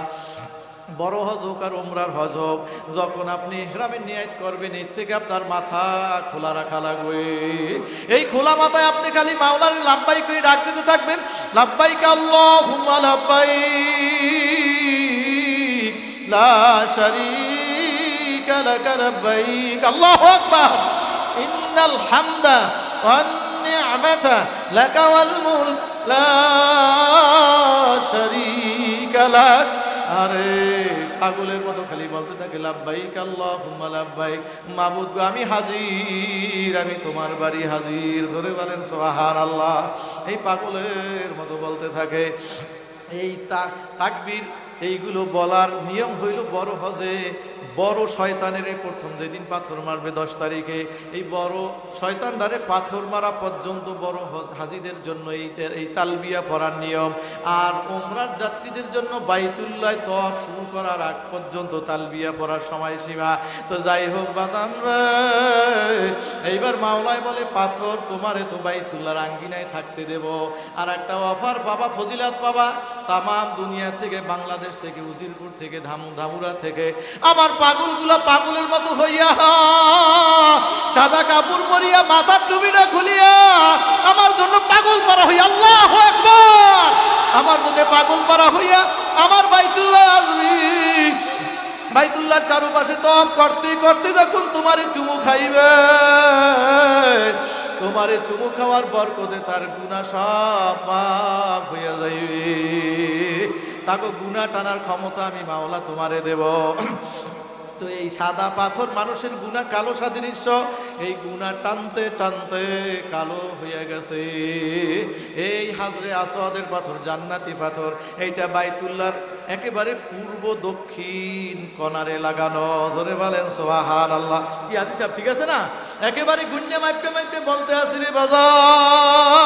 বড় হজ হোক আর ওমরার হজ হোক, যখন আপনি ইহরামের নিয়ত করবেন, এর থেকে আপনার মাথা খোলা রাখা লাগবে। এই খোলা মাথায় আপনি খালি মাওলার লাব্বাইক করে ডাক দিতে থাকবেন, লাব্বাইক আল্লাহুম্মা লাব্বাইক লা শারীকা লাক লাব্বাইক। আল্লাহু আকবার। ইন্নাল হামদা ওয়ান নি'মাতা লাকা ওয়াল মুলক লা শারীকা লাক। আরে পাগলের মতো খালি বলতে থাকে, লাব্বাইক আল্লাহুম্মা লাব্বাইক, মাবুদ গো আমি হাজির, আমি তোমার বাড়ি হাজির। ধরে বলেন সুবহানাল্লাহ। এই পাগলের মতো বলতে থাকে। এই তাকবীর এইগুলো বলার নিয়ম হইল বড় হজে বড় শয়তানের প্রথম যেদিন পাথর মারবে 10 তারিখে, এই বড় শয়তানটারে পাথর মারা পর্যন্ত বড় হাজিদের জন্য এই তালবিয়া পড়ার নিয়ম। আর ওমরার যাত্রীদের জন্য বাইতুল্লাহ তওয়াফ শুরু করার আগ পর্যন্ত তালবিয়া পড়ার সময়সীমা। তো যাই হোক বাদান রে, এইবার মাওলায় বলে, পাথর তোমারে তো বাইতুল্লাহর আঙ্গিনায় থাকতে দেব, আর একটা অফার বাবা, ফজিলাত বাবা, তামাম দুনিয়া থেকে, বাংলাদেশ থেকে, উজিরপুর থেকে, ধামুরা থেকে আমার পাগলগুলা পাগলের মতো হইয়া সাদা কাপড় পরিয়া মাথার টুপিটা খুলিয়া আমার জন্য পাগল পারা হইয়া, আল্লাহু আকবার, আমার জন্য পাগল পারা হইয়া আমার বাইতুল্লাহ আসবি। বাইতুল্লাহর চারপাশে তওয়াফ করতে করতে যখন তোমারে চুমু খাইবে, তোমারে চুমু খাওয়ার বরকতে তার গুনাহ সব মাফ হইয়া যাইবে। তাকে গুনাহ টানার ক্ষমতা আমি মাওলা তোমারে দেব। তো এই সাদা পাথর মানুষের গুনাহ কালো সাদৃশ্য, এই গুনাহ টানতে টানতে কালো হয়ে গেছে। এই হাজরে আসওয়াদের পাথর জান্নাতি পাথর, এইটা বাইতুল্লাহর একেবারে পূর্ব দক্ষিণ কোণারে লাগানো। জোরে বলেন সুবহানাল্লাহ। কি হাদিস সাহেব ঠিক আছে না? একেবারে গুন্নে মাইপে মাইপে বলতে আসি রে বাজান।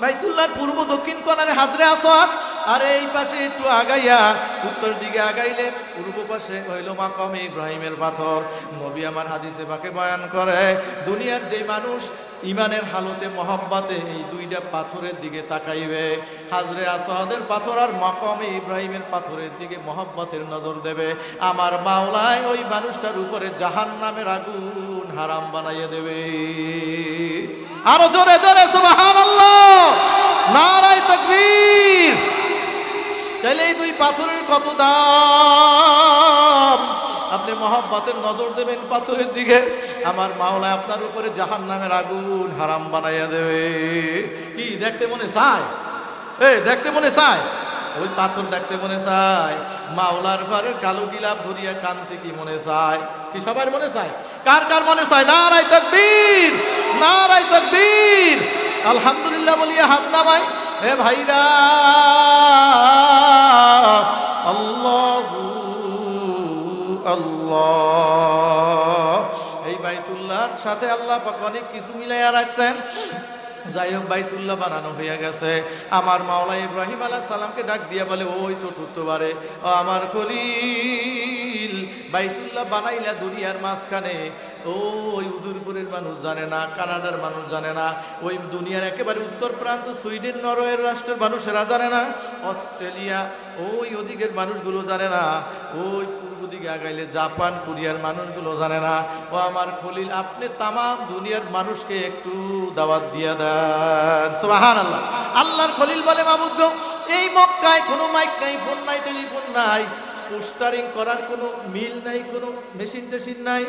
বাইতুল্লাহর পূর্ব দক্ষিণ কোণারে হাজরে আসওয়াদ, আর এই পাশে একটু আগাইয়া উত্তর দিকে আগাইলে পূর্ব পাশে হইল মাকামে ইব্রাহিমের পাথর। নবী আমার হাদিসে পাকে বয়ান করে, দুনিয়ার যে মানুষ ইমানের হালতে মহব্বতে এই দুইটা পাথরের দিকে তাকাইবে, হাজরে আসওয়াদের পাথর আর মাকামে ইব্রাহিমের পাথরের দিকে মহব্বতের নজর দেবে, আমার মাওলায় ওই মানুষটার উপরে জাহান্নামের আগুন হারাম বানাইয়া দেবে। আরো জোরে জোরে সুবহানাল্লাহ, নারায়ে তাকবীর। তাহলে এই দুই পাথরের কত দাম। আপনি মহব্বতের নজর দেবেন পাথরের দিকে, আমার মাওলা আপনার উপরে জাহান্নামের আগুন হারাম বানাইয়া দেবে। কি দেখতে মনে চায়? দেখতে মনে চায়? ওই পাথর দেখতে মনে চায়? মাওলার ঘরের কালো গিলাপ ধরিয়া কানতে কি মনে চায়? কি সবার মনে চায়? কার কার মনে চায়? নারায়ে তাকবীর, নারায়ে তাকবীর। আলহামদুলিল্লাহ বলিয়া হাত নামাই। হে ভাইরা, আল্লাহু আল্লাহ। এই বাইতুল্লাহর সাথে আল্লাহ পাক অনেক কিছু মিলাইয়া রাখছেন। যাই হোক, বাইতুল্লাহ বানানো হয়ে গেছে। আমার মাওলা ইব্রাহিম আলাইহিস সালামকে ডাক দিয়া বলে, ওই চতুর্থবারে, ও আমার খলিল, বাইতুল্লাহ বানাইলা দুনিয়ার মাঝখানে। ওই উজুরপুরের মানুষ জানে না, কানাডার মানুষ জানে না, ওই দুনিয়ার একেবারে উত্তর প্রান্ত সুইডেন নরওয়ের রাষ্ট্রের মানুষেরা জানে না, অস্ট্রেলিয়া ওই ওদিকের মানুষগুলো জানে না, ওই পূর্ব দিকে আগাইলে জাপান কোরিয়ার মানুষগুলো জানে না। ও আমার খলিল, আপনি তামাম দুনিয়ার মানুষকে একটু দাওয়াত দিয়া দেন। সুবহানাল্লাহ। আল্লাহর খলিল বলে, মাবুদ গো, এই মক্কায় কোনো মাইক নাই, ফোন নাই, টেলিফোন নাই, পোস্টারিং করার কোনো মিল নাই, কোনো মেশিন টেশিন নাই,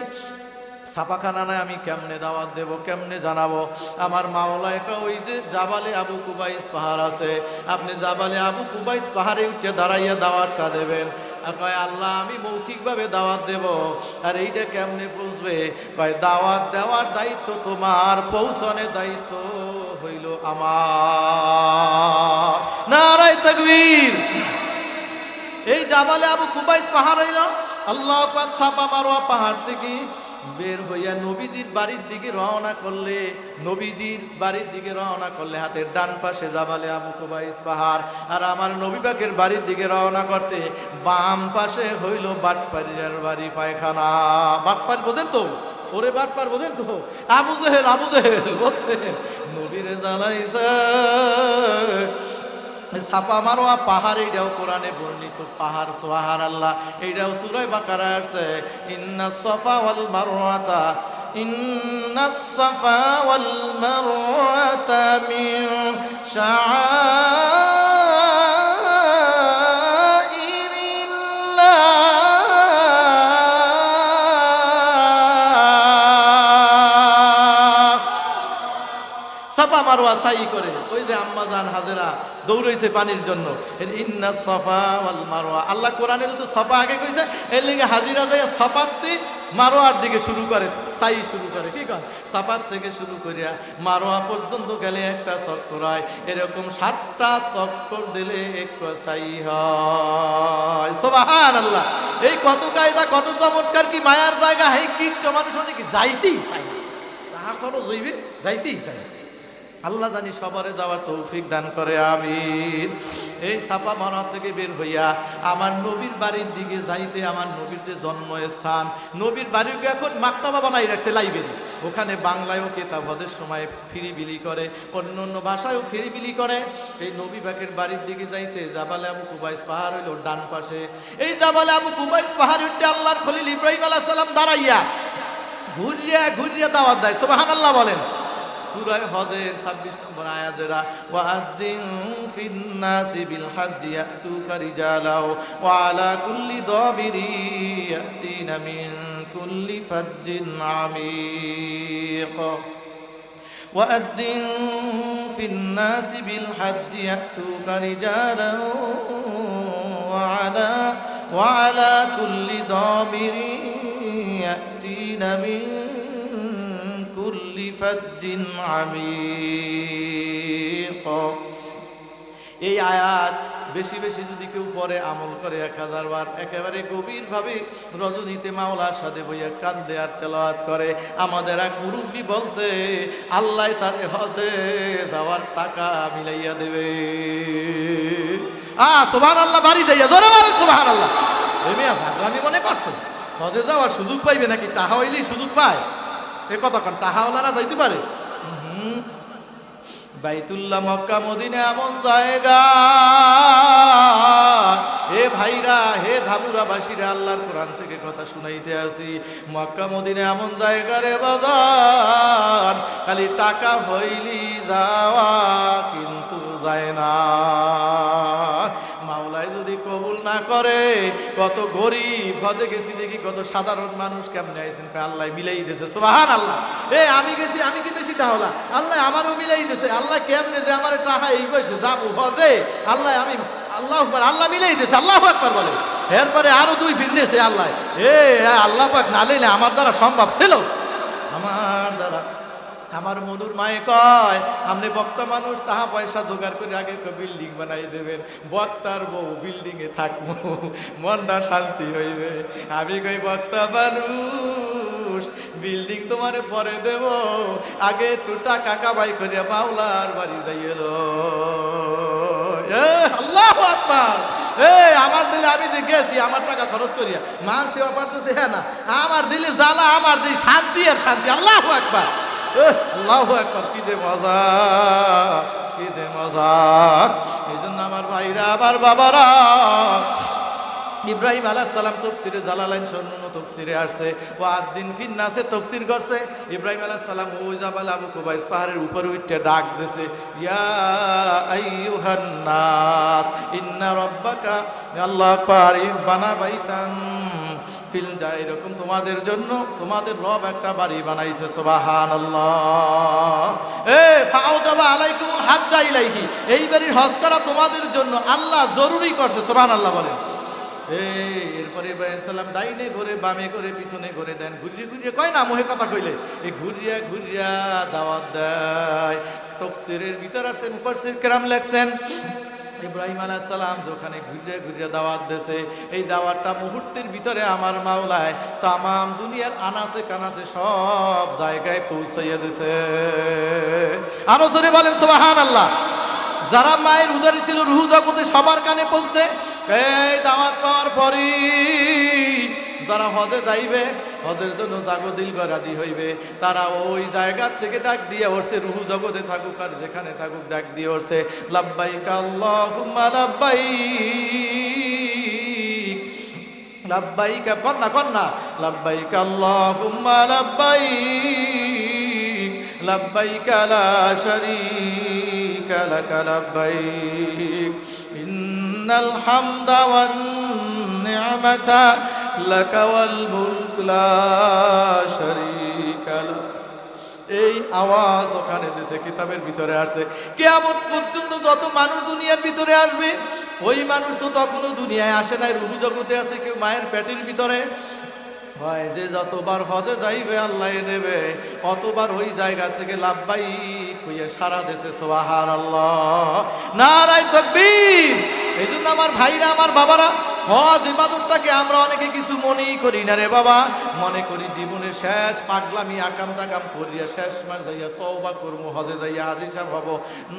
ছাপাখানা নাই। আমি কেমনে দাওয়াত দেব, কেমনে জানাবো? আমার মাওলায়কা ওই যে জাবালে আবু কুবাইস পাহাড় আছে, আপনি জাবালে আবু কুবাইস পাহাড়ে উঠে দাঁড়াইয়া দাওয়াতটা দেবেন। কয় আল্লাহ আমি মৌখিকভাবে দাওয়াত দেব, আর এইটা কেমনে পৌঁছবে? কয় দাওয়াত দেওয়ার দায়িত্ব তোমার, পৌঁছানোর দায়িত্ব হইল আমার। নারায়ে তাকবীর। এই জাবালে আবু কুবাইস পাহাড় হইল আল্লাহু আকবার। সাফা মারওয়া পাহাড় থেকে বের হইয়া নবীজির বাড়ির দিকে রওনা করলে, নবীজির বাড়ির দিকে রওনা করলে হাতের ডান পাশে জাবালে আবু কুবাইস পাহাড়, আর আমার নবী পাকের বাড়ির দিকে রওনা করতে বাম পাশে হইল বাটপারিয়ার বাড়ি, পায়খানা। বাটপার বোঝেন তো? ওরে বাটপার বোঝেন তো? আবু জেহেল, আবু জেহেল বলছেন নবীরে জ্বালাইছে। ছাপা মারোয়া পাহাড়, এইটাও কোরআনে বর্ণিত পাহাড়, সুবহানাল্লাহ। এইটাও সূরা বাকারায় আছে, ইন্নাস সাফা ওয়াল মারওয়াতা, ইন্নাস সাফা ওয়াল মারওয়াতা মিন শাআইরিল্লাহ। সাফা মারওয়া সাই করে, ওই যে আম্মা জান হাজেরা দৌড়াইছে পানির জন্য। ইন্নাস সাফা ওয়াল মারওয়া, আল্লাহ কোরআনে যদি সাফা আগে কইছে, এর লিগে হাজিরা যায় সাফাতে মারওয়ার দিকে শুরু করে, সাই শুরু করে। কি কন? সাফাত থেকে শুরু করিয়া মারওয়া পর্যন্ত গেলে একটা চক্কর হয়, এরকম 7টা চক্কর দিলে এক সাই হয়। সুবহানাল্লাহ। এই কত কায়দা, কত চমৎকার, কি মায়ার জায়গা। এই কি মানুষ নাকি যাইতেই চাই না, তাহা করো জইবে, যাইতেই চাই না। আল্লাহ জানি সবারে যাওয়ার তৌফিক দান করে, আমিন। এই ছাপা মারা থেকে বের হইয়া আমার নবীর বাড়ির দিকে যাইতে, আমার নবীর যে জন্মস্থান, নবীর বাড়িকে এখন মাক্তাবা বানাই রাখছে, লাইব্রেরি। ওখানে বাংলায়ও কেতাব হজের সময় ফ্রি বিলি করে, অন্য অন্য ভাষায়ও ফ্রি বিলি করে। এই নবী পাকের বাড়ির দিকে যাইতে জাবালে আবু কুবাইস পাহাড় হইল ডান পাশে। এই জাবালে আবু কুবাইস পাহাড় উঠতে আল্লাহর খলিল ইব্রাহিম আলাইহিস সালাম দাঁড়াইয়া ঘুরিয়া ঘুরিয়া দাওয়াত দেয়। সুবহানাল্লাহ বলেন। সূরা হজের 26 নম্বর আয়াতেরা, ওয়াআদ্দিন ফিন্নাসি বিল হাজ্জি ইয়াতুকা রিজালাও ওয়া আলা কুল্লি দাবিরি ইয়াতিনা মিন কুল্লি ফাজ্জিন আমিক। ওয়াআদ্দিন ফিন্নাসি বিল হাজ্জি ইয়াতুকা রিজালাও ওয়া আলা কুল্লি দাবিরি ইয়াতিনা মিন ফাজ্জিন আমিক। এই আয়াত বেশি বেশি যদি কেউ পরে আমল করে 1000 বার, একেবারে গভীরভাবে রজনীতে মাওলার সাথে বইয়া কান্দে আর তেলাওয়াত করে। আমাদের এক মুরব্বী বলছে আল্লাহ তারে হজে যাওয়ার টাকা মিলাইয়া দেবে। সুবহানাল্লাহ। বাড়ি যাইয়া জোরে বলেন সুবহানাল্লাহ। আমি মনে করছেন হজে যাওয়ার সুযোগ পাইবে নাকি? টাকা হইলেই সুযোগ পায়, এ কথা কান টাহাওয়ালারা যাইতে পারে? বাইতুল্লাহ মক্কা মদিনা এমন জায়গা, হে ভাইরা, হে ধামুরাবাসীরা, আল্লাহর কোরআন থেকে কথা শুনাইতে আসি। মক্কা মদিনা এমন জায়গা রে বাজার, খালি টাকা হইলি যাওয়া কিন্তু যায় না। মাওলায় যদি কবুল না করে, কত গরিব হজে গেছি দেখি, কত সাধারণ মানুষ কেমনে আইছেন, আল্লাহ মিলাই দিয়েছে। সুবহানাল্লাহ। আমি গেছি, আমি কি বেশি টাহলা, আল্লাহ আমারও মিলাই দিয়েছে। আল্লাহ কেমনে যে আমার টাকা এই বয়সে যাবো হজে, আল্লাহ আমি আল্লাহু আকবার, আল্লাহ মিলাই দিয়েছে। আল্লাহু আকবার বলে। এরপরে আরো 2 ফিরনেছে আল্লাহ। আল্লাহ পাক না লইলে আমার দ্বারা সম্ভব ছিল, আমার দ্বারা। আমার মনুর মায়ে কয়, আপনি বক্তা মানুষ, টাকা পয়সা জোগাড় করে আগে বিল্ডিং বানাই দেবেন, বক্তার বউ বিল্ডিং এ থাকবো, মনটা শান্তি হইবে। আমি কই বক্তা মানুষ, বিল্ডিং তোমারে পরে দেব, আগে একটু টাকা কামাই করিয়া মাওলার বাড়ি যাইল। আল্লাহু আকবার। আমার দিলে, আমি যে গেছি আমার টাকা খরচ করিয়া, মান সেবা পারতেছে, হ্যাঁ না, আমার দিলে জ্বালা, আমার দিলে শান্তি আর শান্তি। আল্লাহু আকবার, আল্লাহু আকবার। কি যে মজা, কি যে মজা। এই জন্য আমার ভাইরা, আমার বাবারা, ইব্রাহিম আলাইহিস সালাম তাফসীরে জালালাইন সন্নুন তাফসীরে আসছে ওয়াদ্দিন ফিন নাসে তাফসীর করছে ইব্রাহিম আলাইহিস সালাম ওই জাবাল আবু কুবাইস পাহাড়ের উপরে উঠে ডাক দিয়েছে ইয়া আইয়ুহান নাস ইন্না রাব্বাকা আল্লাহ পারিম বানা বাইতান ফিল যা এরকম তোমাদের জন্য তোমাদের রব একটা বাড়ি বানাইছে সুবহানাল্লাহ ফাউজাবা আলাইকুম হাজ্জা ইলাইহি এই বাড়ির হজ করা তোমাদের জন্য আল্লাহ জরুরি করছে সুবহানাল্লাহ বলেন এরপরে ইব্রাহিম সালাম ডাইনে ঘুরে বামে ঘুরে পিছনে ঘুরে দেন ঘুরিয়ে ঘুরিয়ে কয় না মোহে কথা কইলে এই ঘুরিয়া ঘুরিয়া দাওয়াত দেয় তাফসীরের ভিতর আছে মুফাসসির কেরাম লেখছেন ইব্রাহিম আলাইহিস সালাম যেখানে ঘুরিয়ে ঘুরিয়ে দাওয়াত দেছে এই দাওয়াতটা মুহূর্তের ভিতরে আমার মাওলায় তামাম দুনিয়ার আনাচে কানাচে সব জায়গায় পৌঁছাইয়া দিয়েছে আরো জোরে বলেন সুবহানাল্লাহ যারা মায়ের উদরে ছিল রূহ জগতে সবার কানে পৌঁছে এই দাওয়াত পাওয়ার পরই যারা হজে যাইবে হজের জন্য জাগদিল রাজি হইবে তারা ওই জায়গা থেকে ডাক দিয়ে ওরছে রূহ জগতে থাকুক আর যেখানে থাকুক ডাক দিয়ে ওরছে লাব্বাইক আল্লাহুম্মা লাব্বাইক লাব্বাইক কন্না লাব্বাইক আল্লাহুম্মা লাব্বাইক লাব্বাইক লা শারীকা লাক লাব্বাইক ইন্নাল হামদা ওয়ান নি'মাতা লাকা ওয়াল মুলক লা শারীকা লাক এই আওয়াজ ওখানে দেশে কিতাবের ভিতরে আসছে কিয়ামত পর্যন্ত যত মানুষ দুনিয়ার ভিতরে আসবে ওই মানুষ তো তখনও দুনিয়ায় আসে নাই রূহ জগতে আছে কেউ মায়ের পেটের ভিতরে ভাই যে যতবার হজে যাইবে আল্লাহ নেবে অতবার ওই জায়গা থেকে লাব্বাইক কইয়া সারা দেশে সুবহানাল্লাহ নারায়ে তাকবীর এই জন্য আমার ভাইরা আমার বাবারা হজ ইবাদতটাকে আমরা অনেকে কিছু মনেই করি না রে বাবা মনে করি জীবনের শেষ পাগলামি আকাম টাকাম করিয়া শেষ মাস যাইয়া তওবা করবো হজে যাইয়া হাদিসা হব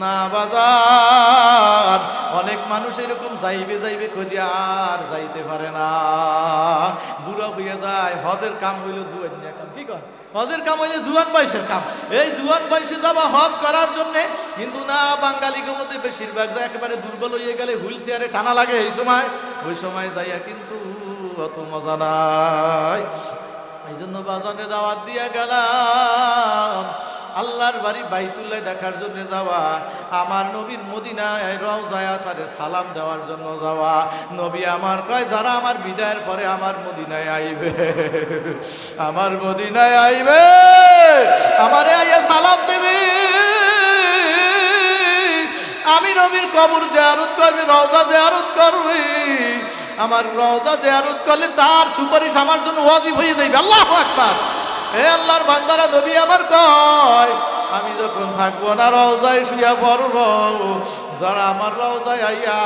না বাজার অনেক মানুষ এরকম যাইবে করিয়া আর যাইতে পারে না বুড়া হইয়া যায় হজের কাম হইল জুয়ান কাম কি কর হজের কাম হইলে জুয়ান বয়সের কাম এই জুয়ান বয়সে যাবা হজ করার জন্য কিন্তু না বাঙালিকে মধ্যে বেশিরভাগ যায় একেবারে দুর্বল হয়ে গেলে হুইল চেয়ারে টানা লাগে ওই সময় যাইয়া কিন্তু অত মজা নাই এই জন্য বাজারে দাওয়াত দিয়া গেলাম আল্লাহর বাড়ি বাইতুল্লাহ দেখার জন্য যাওয়া আমার নবীর মদিনায় রওজায় তারে সালাম দেওয়ার জন্য যাওয়া নবী আমার কয় যারা আমার বিদায়ের পরে আমার মদিনায় আইবে আমার মদিনায় আইবে আমারে আইয়া সালাম দেবে আমি নবীর কবর জিয়ারত করবি রওজা জিয়ারত করবি আমার রওজা জিয়ারত করলে তার সুপারিশ আমার জন্য ওয়াজিব হয়ে যাবে আল্লাহু আকবার হে আল্লাহর বান্দারা নবী আমার কয় আমি যখন থাকবো না রওজায় শুয়া পড়ব যারা আমার রওজায় আইয়া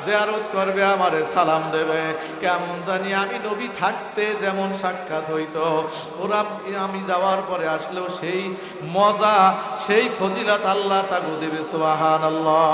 জিয়ারত করবে আমারে সালাম দেবে কেমন জানি আমি নবী থাকতে যেমন সাক্ষাৎ হইতো ওরা আমি যাওয়ার পরে আসলেও সেই মজা সেই ফজিলত আল্লাহ তাকে দেবে সুবহানাল্লাহ